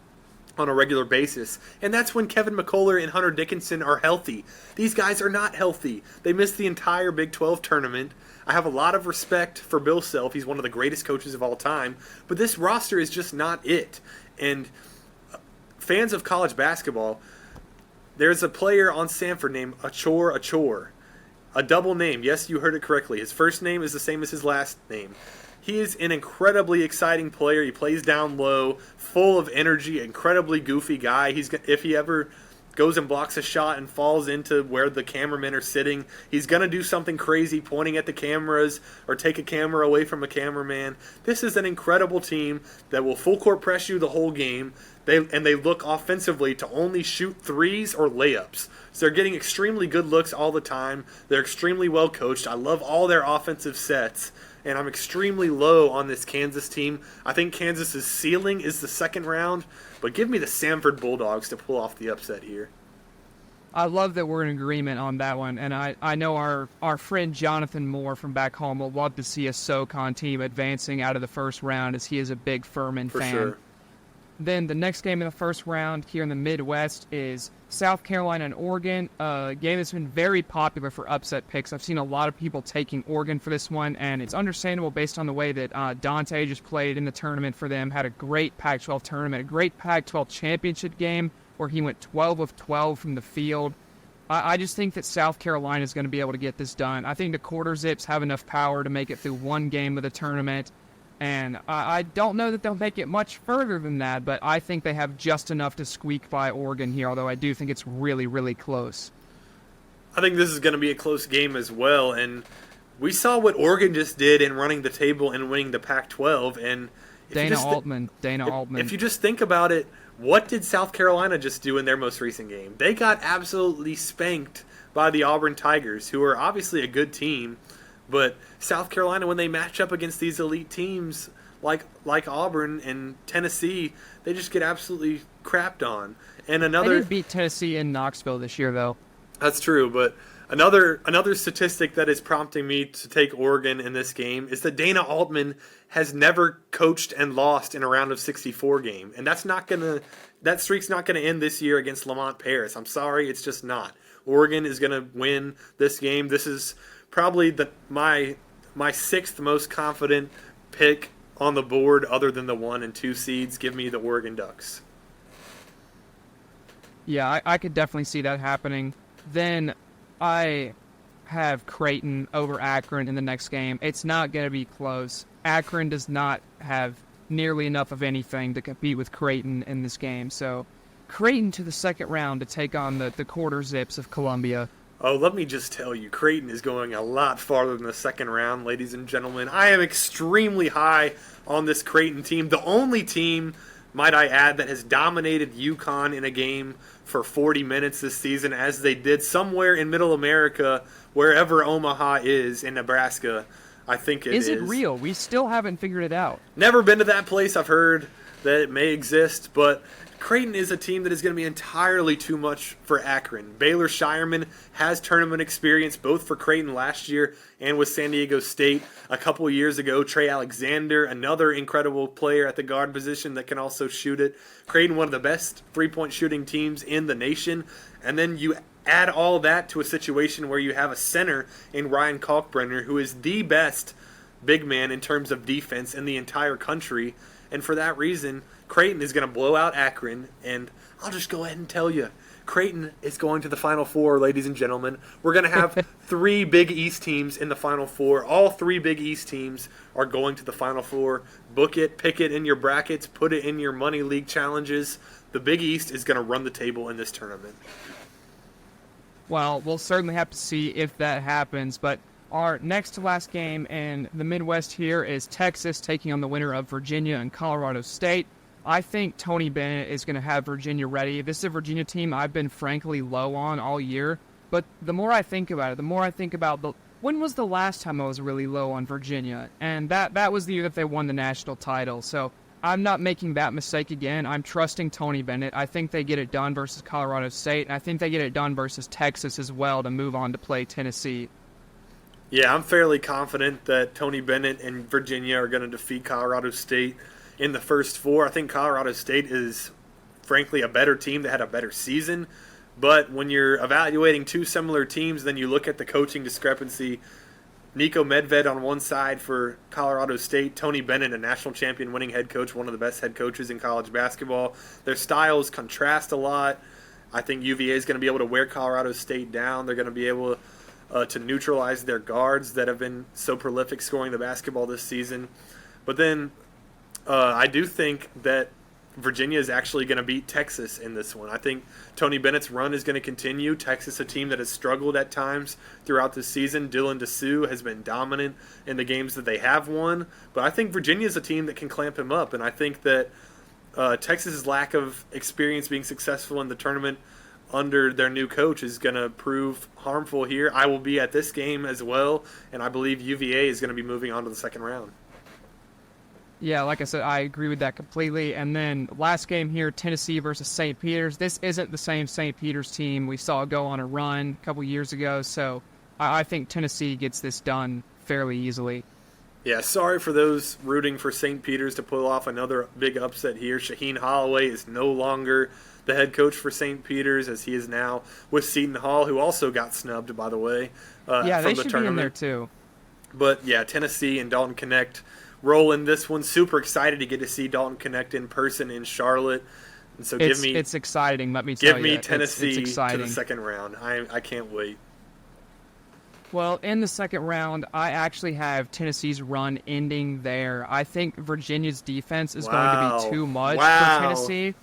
on a regular basis, and that's when Kevin McCullough and Hunter Dickinson are healthy. These guys are not healthy. They missed the entire Big 12 tournament. I have a lot of respect for Bill Self. He's one of the greatest coaches of all time, but this roster is just not it. And fans of college basketball, there's a player on Samford named Achor. A double name. Yes, you heard it correctly. His first name is the same as his last name. He is an incredibly exciting player. He plays down low, full of energy, incredibly goofy guy. If he ever goes and blocks a shot and falls into where the cameramen are sitting, he's going to do something crazy, pointing at the cameras or take a camera away from a cameraman. This is an incredible team that will full court press you the whole game. They look offensively to only shoot threes or layups. So they're getting extremely good looks all the time. They're extremely well coached. I love all their offensive sets. And I'm extremely low on this Kansas team. I think Kansas's ceiling is the second round, but give me the Samford Bulldogs to pull off the upset here. I love that we're in agreement on that one, and I know our friend Jonathan Moore from back home will love to see a SoCon team advancing out of the first round, as he is a big Furman fan. For sure. Then the next game in the first round here in the Midwest is South Carolina and Oregon, a game that's been very popular for upset picks. I've seen a lot of people taking Oregon for this one, and it's understandable based on the way that Dante just played in the tournament for them, had a great Pac-12 tournament, a great Pac-12 championship game where he went 12 of 12 from the field. I just think that South Carolina is going to be able to get this done. I think the quarter zips have enough power to make it through one game of the tournament. And I don't know that they'll make it much further than that, but I think they have just enough to squeak by Oregon here, although I do think it's really, really close. I think this is going to be a close game as well, and we saw what Oregon just did in running the table and winning the Pac-12. And Dana Altman. If you just think about it, what did South Carolina just do in their most recent game? They got absolutely spanked by the Auburn Tigers, who are obviously a good team. But South Carolina, when they match up against these elite teams like Auburn and Tennessee, they just get absolutely crapped on. And They did beat Tennessee in Knoxville this year, though. That's true, but another statistic that is prompting me to take Oregon in this game is that Dana Altman has never coached and lost in a round of 64 game, and that streak's not gonna end this year against Lamont Paris. I'm sorry, it's just not. Oregon is gonna win this game. This is probably my 6th most confident pick on the board, other than the 1 and 2 seeds. Give me the Oregon Ducks. Yeah, I could definitely see that happening. Then I have Creighton over Akron in the next game. It's not going to be close. Akron does not have nearly enough of anything to compete with Creighton in this game. So Creighton to the second round to take on the quarter zips of Columbia. Oh, let me just tell you, Creighton is going a lot farther than the second round, ladies and gentlemen. I am extremely high on this Creighton team. The only team, might I add, that has dominated UConn in a game for 40 minutes this season, as they did somewhere in Middle America, wherever Omaha is, in Nebraska. I think it is. Is it real? We still haven't figured it out. Never been to that place. I've heard that it may exist, but Creighton is a team that is going to be entirely too much for Akron. Baylor Shireman has tournament experience both for Creighton last year and with San Diego State a couple years ago. Trey Alexander, another incredible player at the guard position that can also shoot it. Creighton, one of the best three-point shooting teams in the nation. And then you add all that to a situation where you have a center in Ryan Kalkbrenner, who is the best big man in terms of defense in the entire country. And for that reason, Creighton is going to blow out Akron, and I'll just go ahead and tell you, Creighton is going to the Final Four, ladies and gentlemen. We're going to have 3 Big East teams in the Final Four. All 3 Big East teams are going to the Final Four. Book it, pick it in your brackets, put it in your Money League challenges. The Big East is going to run the table in this tournament. Well, we'll certainly have to see if that happens, but our next to last game in the Midwest here is Texas taking on the winner of Virginia and Colorado State. I think Tony Bennett is going to have Virginia ready. This is a Virginia team I've been frankly low on all year, but the more I think about it, the more I think about when was the last time I was really low on Virginia? And that was the year that they won the national title. So I'm not making that mistake again. I'm trusting Tony Bennett. I think they get it done versus Colorado State, and I think they get it done versus Texas as well to move on to play Tennessee. Yeah, I'm fairly confident that Tony Bennett and Virginia are going to defeat Colorado State in the first four. I think Colorado State is, frankly, a better team that had a better season. But when you're evaluating two similar teams, then you look at the coaching discrepancy. Nico Medved on one side for Colorado State, Tony Bennett, a national champion winning head coach, one of the best head coaches in college basketball. Their styles contrast a lot. I think UVA is going to be able to wear Colorado State down. They're going to be able to neutralize their guards that have been so prolific scoring the basketball this season. But then I do think that Virginia is actually going to beat Texas in this one. I think Tony Bennett's run is going to continue. Texas, a team that has struggled at times throughout the season. Dylan DeSue has been dominant in the games that they have won. But I think Virginia is a team that can clamp him up. And I think that Texas's lack of experience being successful in the tournament under their new coach is going to prove harmful here. I will be at this game as well, and I believe UVA is going to be moving on to the second round. Yeah, like I said, I agree with that completely. And then last game here, Tennessee versus St. Peter's. This isn't the same St. Peter's team we saw go on a run a couple years ago, so I think Tennessee gets this done fairly easily. Yeah, sorry for those rooting for St. Peter's to pull off another big upset here. Shaheen Holloway is no longer the head coach for St. Peter's, as he is now with Seton Hall, who also got snubbed, by the way, yeah, from they the should tournament. be in there too. But yeah, Tennessee and Dalton Connect roll in this one. Super excited to get to see Dalton Connect in person in Charlotte. And so it's exciting, let me tell you. Give me Tennessee it's to the second round. I can't wait. Well, in the second round, I actually have Tennessee's run ending there. I think Virginia's defense is going to be too much for Tennessee.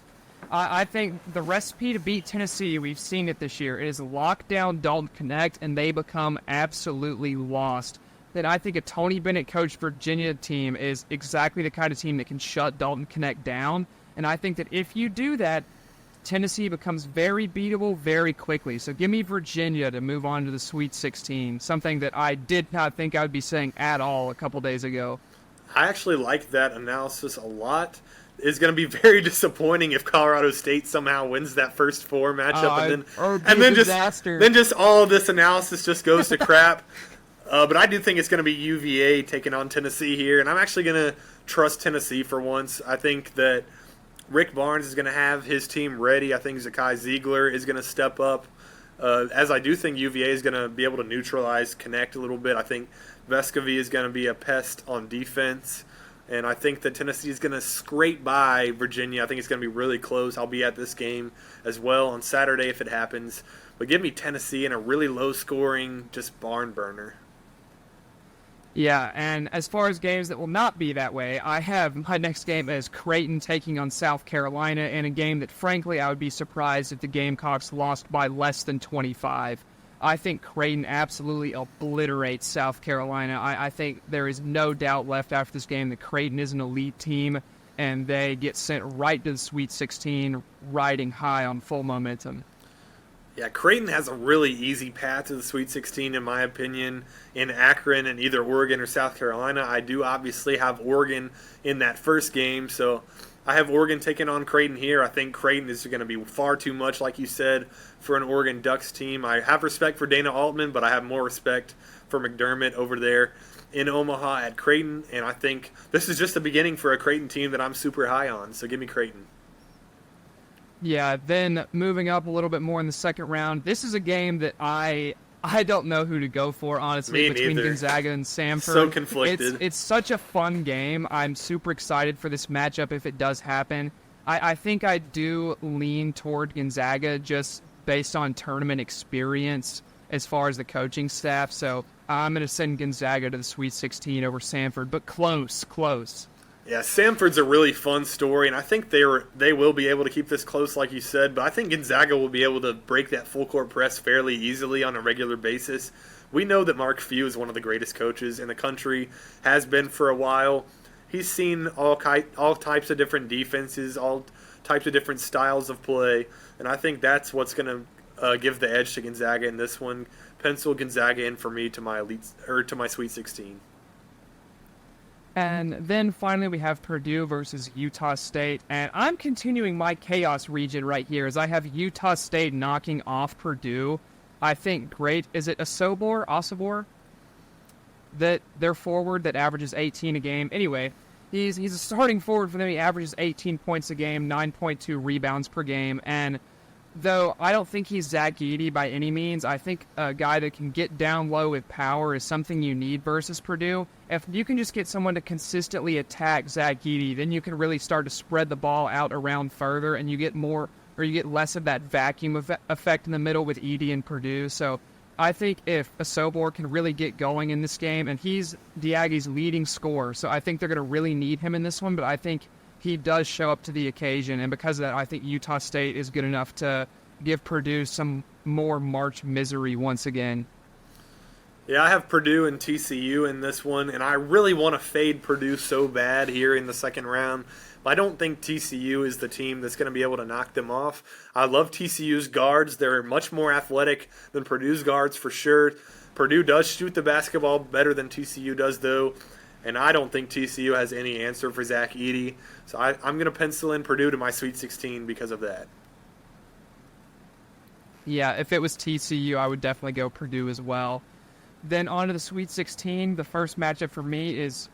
I think the recipe to beat Tennessee, we've seen it this year, is lock down Dalton Connect, and they become absolutely lost. Then I think a Tony Bennett coached Virginia team is exactly the kind of team that can shut Dalton Connect down. And I think that if you do that, Tennessee becomes very beatable very quickly. So give me Virginia to move on to the Sweet 16, something that I did not think I would be saying at all a couple days ago. I actually like that analysis a lot. It's going to be very disappointing if Colorado State somehow wins that first four matchup, and then just all of this analysis just goes to crap. But I do think it's going to be UVA taking on Tennessee here, and I'm actually going to trust Tennessee for once. I think that Rick Barnes is going to have his team ready. I think Zakai Ziegler is going to step up, as I do think UVA is going to be able to neutralize Connect a little bit. I think Vescovy is going to be a pest on defense, and I think that Tennessee is going to scrape by Virginia. I think it's going to be really close. I'll be at this game as well on Saturday if it happens. But give me Tennessee in a really low-scoring, just barn burner. Yeah, and as far as games that will not be that way, I have my next game as Creighton taking on South Carolina in a game that, frankly, I would be surprised if the Gamecocks lost by less than 25. I think Creighton absolutely obliterates South Carolina. I think there is no doubt left after this game that Creighton is an elite team, and they get sent right to the Sweet 16, riding high on full momentum. Yeah, Creighton has a really easy path to the Sweet 16, in my opinion, in Akron and either Oregon or South Carolina. I do obviously have Oregon in that first game, so I have Oregon taking on Creighton here. I think Creighton is going to be far too much, like you said, for an Oregon Ducks team. I have respect for Dana Altman, but I have more respect for McDermott over there in Omaha at Creighton, and I think this is just the beginning for a Creighton team that I'm super high on, so give me Creighton. Yeah, then moving up a little bit more in the second round, this is a game that I don't know who to go for, honestly, between Gonzaga and Samford. So conflicted. It's such a fun game. I'm super excited for this matchup if it does happen. I think I do lean toward Gonzaga just based on tournament experience as far as the coaching staff, so I'm going to send Gonzaga to the Sweet 16 over Samford, but close. Yeah, Samford's a really fun story, and I think they will be able to keep this close, like you said. But I think Gonzaga will be able to break that full court press fairly easily on a regular basis. We know that Mark Few is one of the greatest coaches in the country, has been for a while. He's seen all types of different defenses, all types of different styles of play, and I think that's what's going to give the edge to Gonzaga in this one. Pencil Gonzaga in for me to my Sweet 16. And then finally we have Purdue versus Utah State. And I'm continuing my chaos region right here as I have Utah State knocking off Purdue. I think great. Is it Osobor? That their forward that averages 18 a game. Anyway, he's a starting forward for them. He averages 18 points a game, 9.2 rebounds per game. And though I don't think he's Zach Edey by any means, I think a guy that can get down low with power is something you need versus Purdue. If you can just get someone to consistently attack Zach Edey, then you can really start to spread the ball out around further, and you get less of that vacuum effect in the middle with Edey and Purdue. So I think if Osobor can really get going in this game, and he's the Aggies' leading scorer, so I think they're going to really need him in this one, but I think he does show up to the occasion, and because of that, I think Utah State is good enough to give Purdue some more March misery once again. Yeah, I have Purdue and TCU in this one, and I really want to fade Purdue so bad here in the second round. But I don't think TCU is the team that's going to be able to knock them off. I love TCU's guards. They're much more athletic than Purdue's guards for sure. Purdue does shoot the basketball better than TCU does, though. And I don't think TCU has any answer for Zach Edey. So I'm going to pencil in Purdue to my Sweet 16 because of that. Yeah, if it was TCU, I would definitely go Purdue as well. Then on to the Sweet 16. The first matchup for me is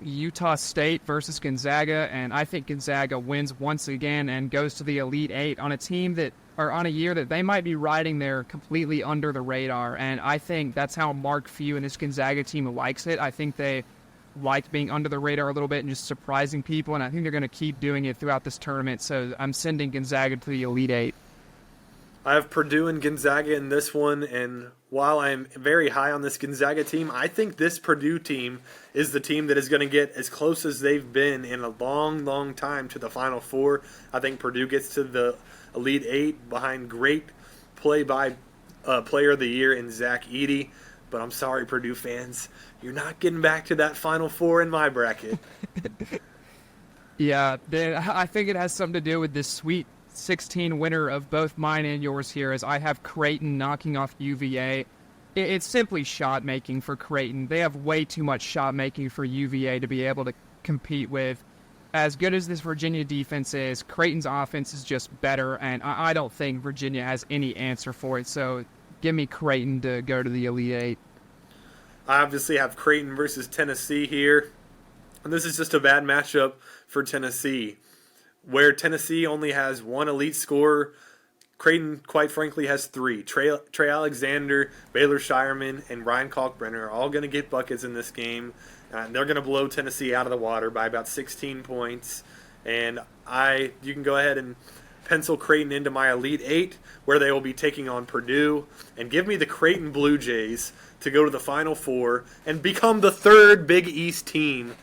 Utah State versus Gonzaga. And I think Gonzaga wins once again and goes to the Elite Eight on a year that they might be riding there completely under the radar. And I think that's how Mark Few and his Gonzaga team likes it. I think they liked being under the radar a little bit and just surprising people, and I think they're going to keep doing it throughout this tournament, so I'm sending Gonzaga to the Elite Eight. I have Purdue and Gonzaga in this one, and while I'm very high on this Gonzaga team, I think this Purdue team is the team that is going to get as close as they've been in a long, long time to the Final Four. I think Purdue gets to the Elite Eight behind great play by Player of the Year in Zach Edey. But I'm sorry, Purdue fans, you're not getting back to that Final Four in my bracket. Yeah, I think it has something to do with this Sweet 16 winner of both mine and yours here, as I have Creighton knocking off UVA. It's simply shot making for Creighton. They have way too much shot making for UVA to be able to compete with. As good as this Virginia defense is, Creighton's offense is just better, and I don't think Virginia has any answer for it. So give me Creighton to go to the Elite Eight. I obviously have Creighton versus Tennessee here. And this is just a bad matchup for Tennessee, where Tennessee only has one elite scorer. Creighton, quite frankly, has three. Trey Alexander, Baylor Shireman, and Ryan Kalkbrenner are all going to get buckets in this game. They're going to blow Tennessee out of the water by about 16 points. And you can go ahead and pencil Creighton into my Elite Eight, where they will be taking on Purdue. And give me the Creighton Blue Jays to go to the Final Four and become the third Big East team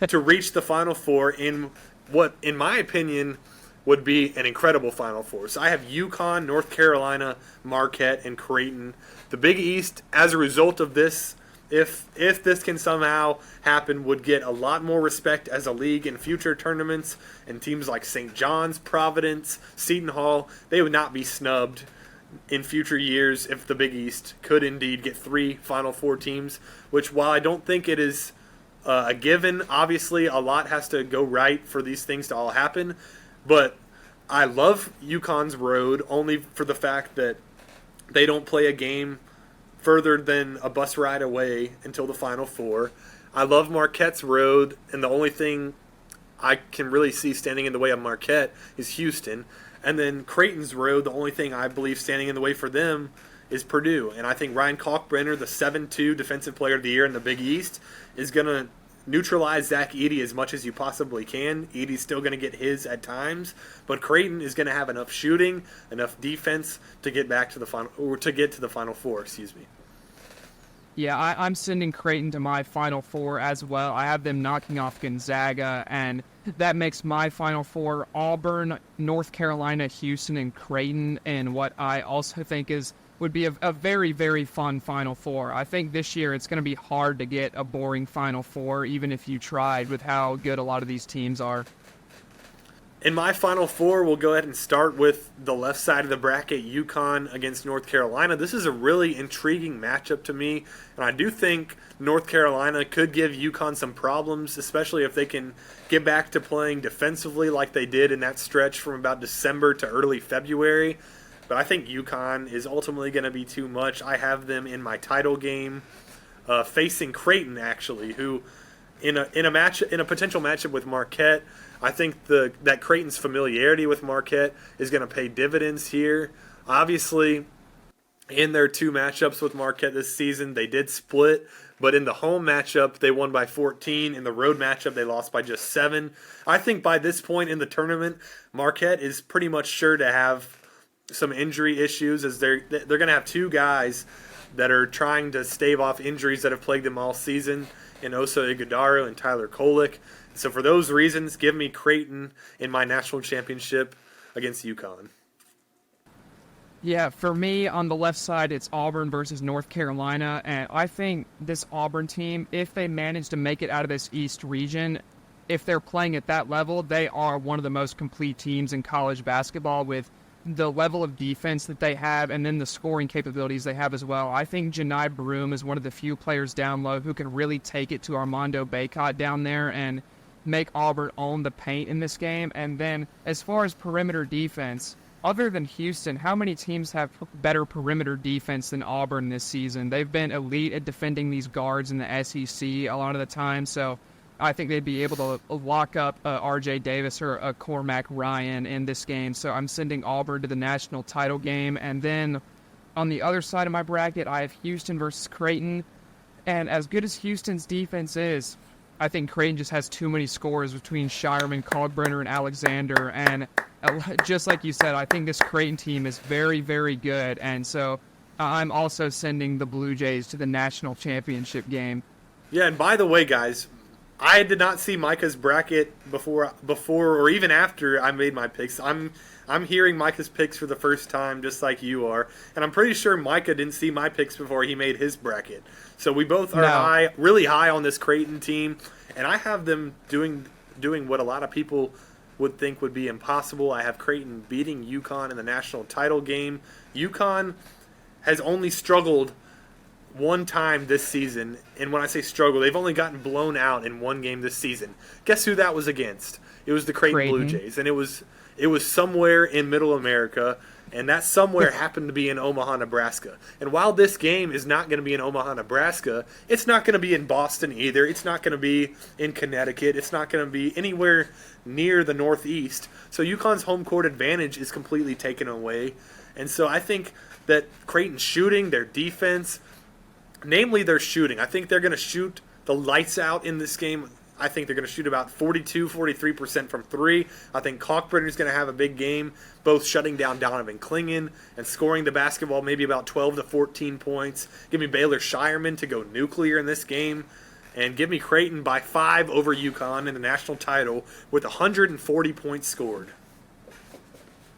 to reach the Final Four in what, in my opinion, would be an incredible Final Four. So I have UConn, North Carolina, Marquette, and Creighton. The Big East, as a result of this, if this can somehow happen, would get a lot more respect as a league in future tournaments, and teams like St. John's, Providence, Seton Hall, they would not be snubbed in future years if the Big East could indeed get three Final Four teams, which, while I don't think it is a given, obviously a lot has to go right for these things to all happen, but I love UConn's road only for the fact that they don't play a game further than a bus ride away until the Final Four. I love Marquette's road, and the only thing I can really see standing in the way of Marquette is Houston. And then Creighton's road, the only thing I believe standing in the way for them is Purdue. And I think Ryan Kalkbrenner, the 7-2 Defensive Player of the Year in the Big East, is going to neutralize Zach Edey as much as you possibly can. Edey's still going to get his at times, but Creighton is going to have enough shooting, enough defense to get back to the final, or to get to the Final Four. Excuse me. Yeah, I'm sending Creighton to my Final Four as well. I have them knocking off Gonzaga, and that makes my Final Four Auburn, North Carolina, Houston, and Creighton, and what I also think would be a very, very fun Final Four. I think this year it's going to be hard to get a boring Final Four, even if you tried, with how good a lot of these teams are. In my Final Four, we'll go ahead and start with the left side of the bracket, UConn against North Carolina. This is a really intriguing matchup to me, and I do think North Carolina could give UConn some problems, especially if they can get back to playing defensively like they did in that stretch from about December to early February. But I think UConn is ultimately going to be too much. I have them in my title game, facing Creighton, actually, who in a potential matchup with Marquette. I think that Creighton's familiarity with Marquette is going to pay dividends here. Obviously, in their 2 matchups with Marquette this season, they did split, but in the home matchup, they won by 14. In the road matchup, they lost by just 7. I think by this point in the tournament, Marquette is pretty much sure to have some injury issues, as they're going to have 2 guys that are trying to stave off injuries that have plagued them all season, in Oso Ighodaro and Tyler Kolek. So for those reasons, give me Creighton in my national championship against UConn. Yeah, for me, on the left side, it's Auburn versus North Carolina, and I think this Auburn team, if they manage to make it out of this East region, if they're playing at that level, they are one of the most complete teams in college basketball with the level of defense that they have and then the scoring capabilities they have as well. I think Janai Broome is one of the few players down low who can really take it to Armando Bacot down there and make Auburn own the paint in this game. And then as far as perimeter defense, other than Houston, how many teams have better perimeter defense than Auburn this season? They've been elite at defending these guards in the SEC a lot of the time, so I think they'd be able to lock up R.J. Davis or Cormac Ryan in this game. So I'm sending Auburn to the national title game. And then on the other side of my bracket, I have Houston versus Creighton. And as good as Houston's defense is, I think Creighton just has too many scores between Shireman, Kalkbrenner, and Alexander. And just like you said, I think this Creighton team is very, very good. And so I'm also sending the Blue Jays to the national championship game. Yeah, and by the way, guys, I did not see Micah's bracket before or even after I made my picks. I'm hearing Micah's picks for the first time, just like you are, and I'm pretty sure Micah didn't see my picks before he made his bracket. So we both are really high on this Creighton team, and I have them doing what a lot of people would think would be impossible. I have Creighton beating UConn in the national title game. UConn has only struggled one time this season, and when I say struggle, they've only gotten blown out in one game this season. Guess who that was against? It was the Creighton Blue Jays, and it was somewhere in Middle America, and that somewhere happened to be in Omaha, Nebraska. And while this game is not going to be in Omaha, Nebraska, it's not going to be in Boston either. It's not going to be in Connecticut. It's not going to be anywhere near the Northeast. So UConn's home court advantage is completely taken away. And so I think that Creighton's shooting, their defense, namely their shooting, I think they're going to shoot the lights out in this game. I think they're going to shoot about 43% from 3. I think Kalkbrenner's going to have a big game, both shutting down Donovan Clingan and scoring the basketball maybe about 12 to 14 points. Give me Baylor Shireman to go nuclear in this game. And give me Creighton by 5 over UConn in the national title with 140 points scored.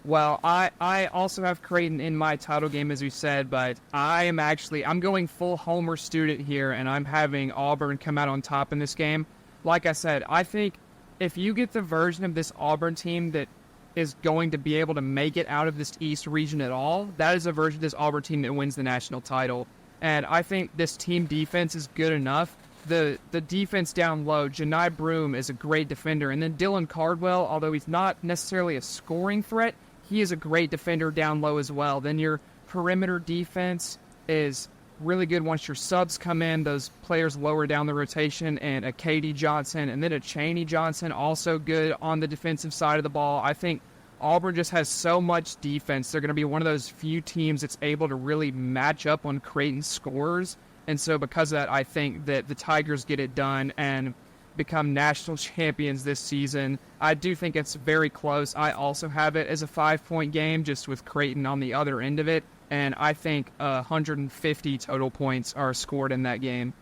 Well, I also have Creighton in my title game, as we said, but I'm going full Homer student here, and I'm having Auburn come out on top in this game. Like I said, I think if you get the version of this Auburn team that is going to be able to make it out of this East region at all, that is a version of this Auburn team that wins the national title. And I think this team defense is good enough. The defense down low, Janai Broome is a great defender. And then Dylan Cardwell, although he's not necessarily a scoring threat, he is a great defender down low as well. Then your perimeter defense is really good once your subs come in, those players lower down the rotation, and a Katie Johnson and then a Cheney Johnson, also good on the defensive side of the ball. I think Auburn just has so much defense. They're going to be one of those few teams that's able to really match up on Creighton's scorers. And so because of that, I think that the Tigers get it done and become national champions this season. I do think it's very close. I also have it as a 5-point game, just with Creighton on the other end of it. and I think 150 total points are scored in that game.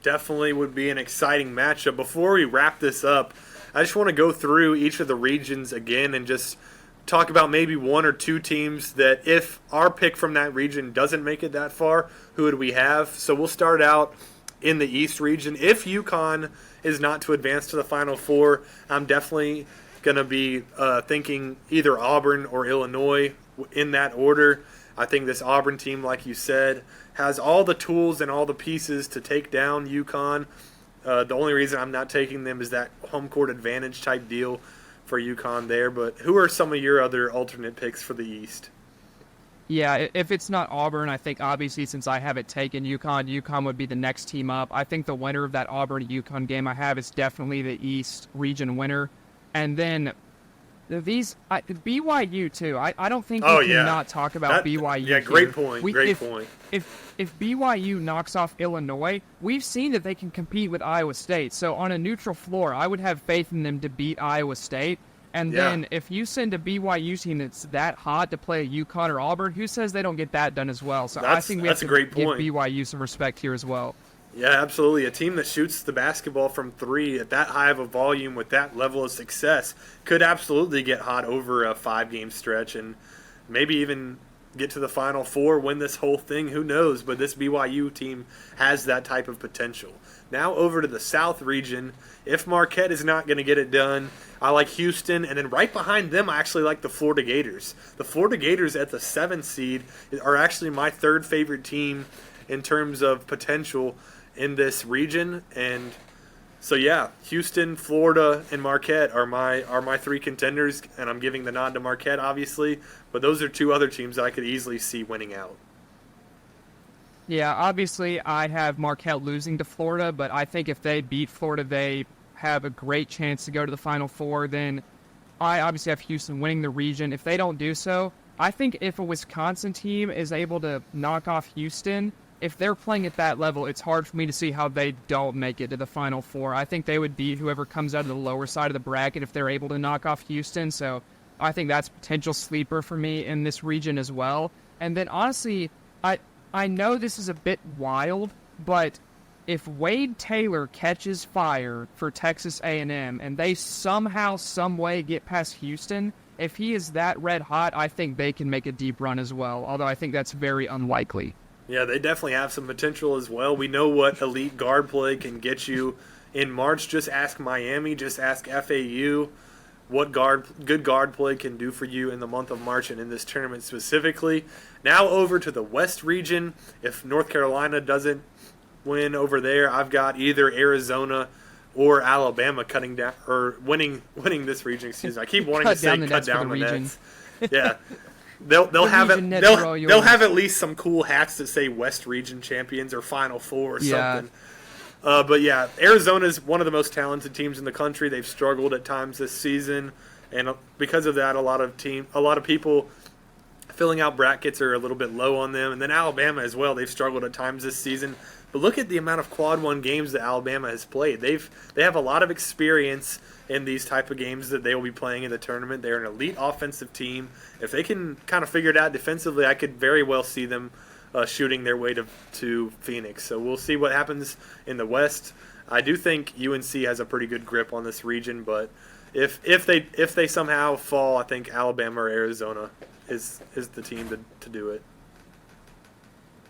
Definitely would be an exciting matchup. Before we wrap this up, I just want to go through each of the regions again and just talk about maybe one or two teams that if our pick from that region doesn't make it that far, who would we have? So we'll start out in the East region. If UConn is not to advance to the Final Four, I'm definitely going to be thinking either Auburn or Illinois in that order. I think this Auburn team, like you said, has all the tools and all the pieces to take down UConn. The only reason I'm not taking them is that home court advantage type deal for UConn there. But who are some of your other alternate picks for the East? Yeah, if it's not Auburn, I think obviously since I have it taken UConn would be the next team up. I think the winner of that Auburn-UConn game I have is definitely the East region winner. And then BYU too. I don't think we can not talk about BYU. Yeah, great point. Great point. If BYU knocks off Illinois, we've seen that they can compete with Iowa State. So on a neutral floor, I would have faith in them to beat Iowa State. And then if you send a BYU team that's that hot to play a UConn or Auburn, who says they don't get that done as well? So I think we have to give BYU some respect here as well. Yeah, absolutely. A team that shoots the basketball from three at that high of a volume with that level of success could absolutely get hot over a 5-game stretch and maybe even get to the Final Four, win this whole thing. Who knows? But this BYU team has that type of potential. Now over to the South region. If Marquette is not going to get it done, I like Houston. And then right behind them, I actually like the Florida Gators. The Florida Gators at the 7th seed are actually my third favorite team in terms of potential in this region. And so yeah, Houston, Florida, and Marquette are my three contenders, and I'm giving the nod to Marquette obviously, but those are two other teams that I could easily see winning out. Yeah, obviously I have Marquette losing to Florida, but I think if they beat Florida, they have a great chance to go to the Final Four. Then I obviously have Houston winning the region. If they don't do so, I think if a Wisconsin team is able to knock off Houston, if they're playing at that level, it's hard for me to see how they don't make it to the Final Four. I think they would beat whoever comes out of the lower side of the bracket if they're able to knock off Houston. So I think that's a potential sleeper for me in this region as well. And then honestly, I know this is a bit wild, but if Wade Taylor catches fire for Texas A&M and they somehow, some way get past Houston, if he is that red hot, I think they can make a deep run as well, although I think that's very unlikely. Yeah, they definitely have some potential as well. We know what elite guard play can get you in March. Just ask Miami, just ask FAU what good guard play can do for you in the month of March and in this tournament specifically. Now over to the West region. If North Carolina doesn't win over there, I've got either Arizona or Alabama cutting down or winning this region. Excuse me. I keep wanting to say cut down the nets. Yeah. They'll have at least some cool hats that say West Region champions or Final Four or something. But yeah, Arizona's one of the most talented teams in the country. They've struggled at times this season, and because of that, a lot of people filling out brackets are a little bit low on them. And then Alabama as well. They've struggled at times this season. But look at the amount of Quad 1 games that Alabama has played. They have a lot of experience in these type of games that they will be playing in the tournament. They're an elite offensive team. If they can kind of figure it out defensively, I could very well see them shooting their way to Phoenix. So we'll see what happens in the West. I do think UNC has a pretty good grip on this region, but if they somehow fall, I think Alabama or Arizona is the team to do it.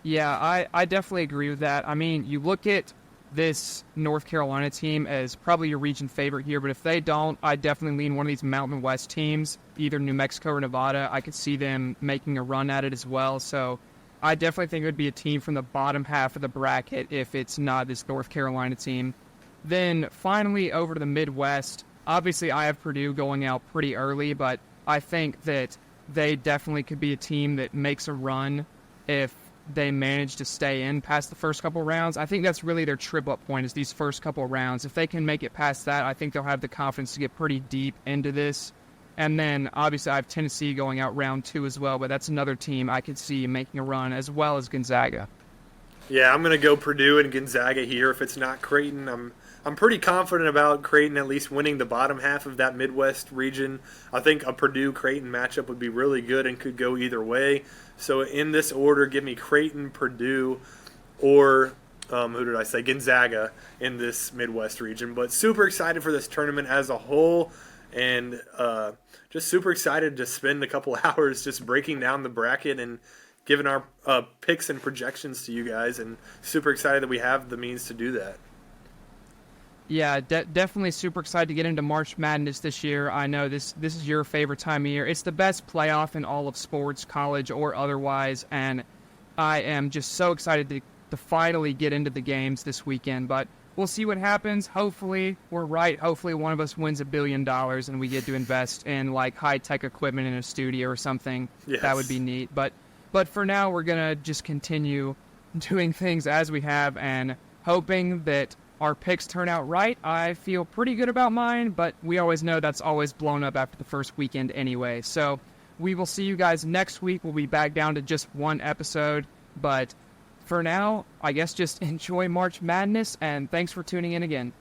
Yeah, I definitely agree with that. I mean, you look at this North Carolina team as probably your region favorite here, but if they don't, I definitely lean one of these Mountain West teams, either New Mexico or Nevada. I could see them making a run at it as well. So I definitely think it would be a team from the bottom half of the bracket if it's not this North Carolina team. Then finally over to the Midwest. Obviously, I have Purdue going out pretty early, but I think that they definitely could be a team that makes a run if they manage to stay in past the first couple rounds. I think that's really their trip-up point is these first couple rounds. If they can make it past that, I think they'll have the confidence to get pretty deep into this. And then, obviously, I have Tennessee going out round 2 as well, but that's another team I could see making a run, as well as Gonzaga. Yeah, I'm going to go Purdue and Gonzaga here. If it's not Creighton, I'm I'm pretty confident about Creighton at least winning the bottom half of that Midwest region. I think a Purdue-Creighton matchup would be really good and could go either way. So in this order, give me Creighton, Purdue, or Gonzaga in this Midwest region. But super excited for this tournament as a whole, and just super excited to spend a couple hours just breaking down the bracket and giving our picks and projections to you guys, and super excited that we have the means to do that. Yeah, definitely super excited to get into March Madness this year. I know this is your favorite time of year. It's the best playoff in all of sports, college or otherwise, and I am just so excited to finally get into the games this weekend. But we'll see what happens. Hopefully we're right. Hopefully one of us wins $1 billion and we get to invest in like high-tech equipment in a studio or something. Yes. That would be neat. But for now, we're going to just continue doing things as we have and hoping that our picks turn out right. I feel pretty good about mine, but we always know that's always blown up after the first weekend anyway. So we will see you guys next week. We'll be back down to just one episode. But for now, I guess just enjoy March Madness, and thanks for tuning in again.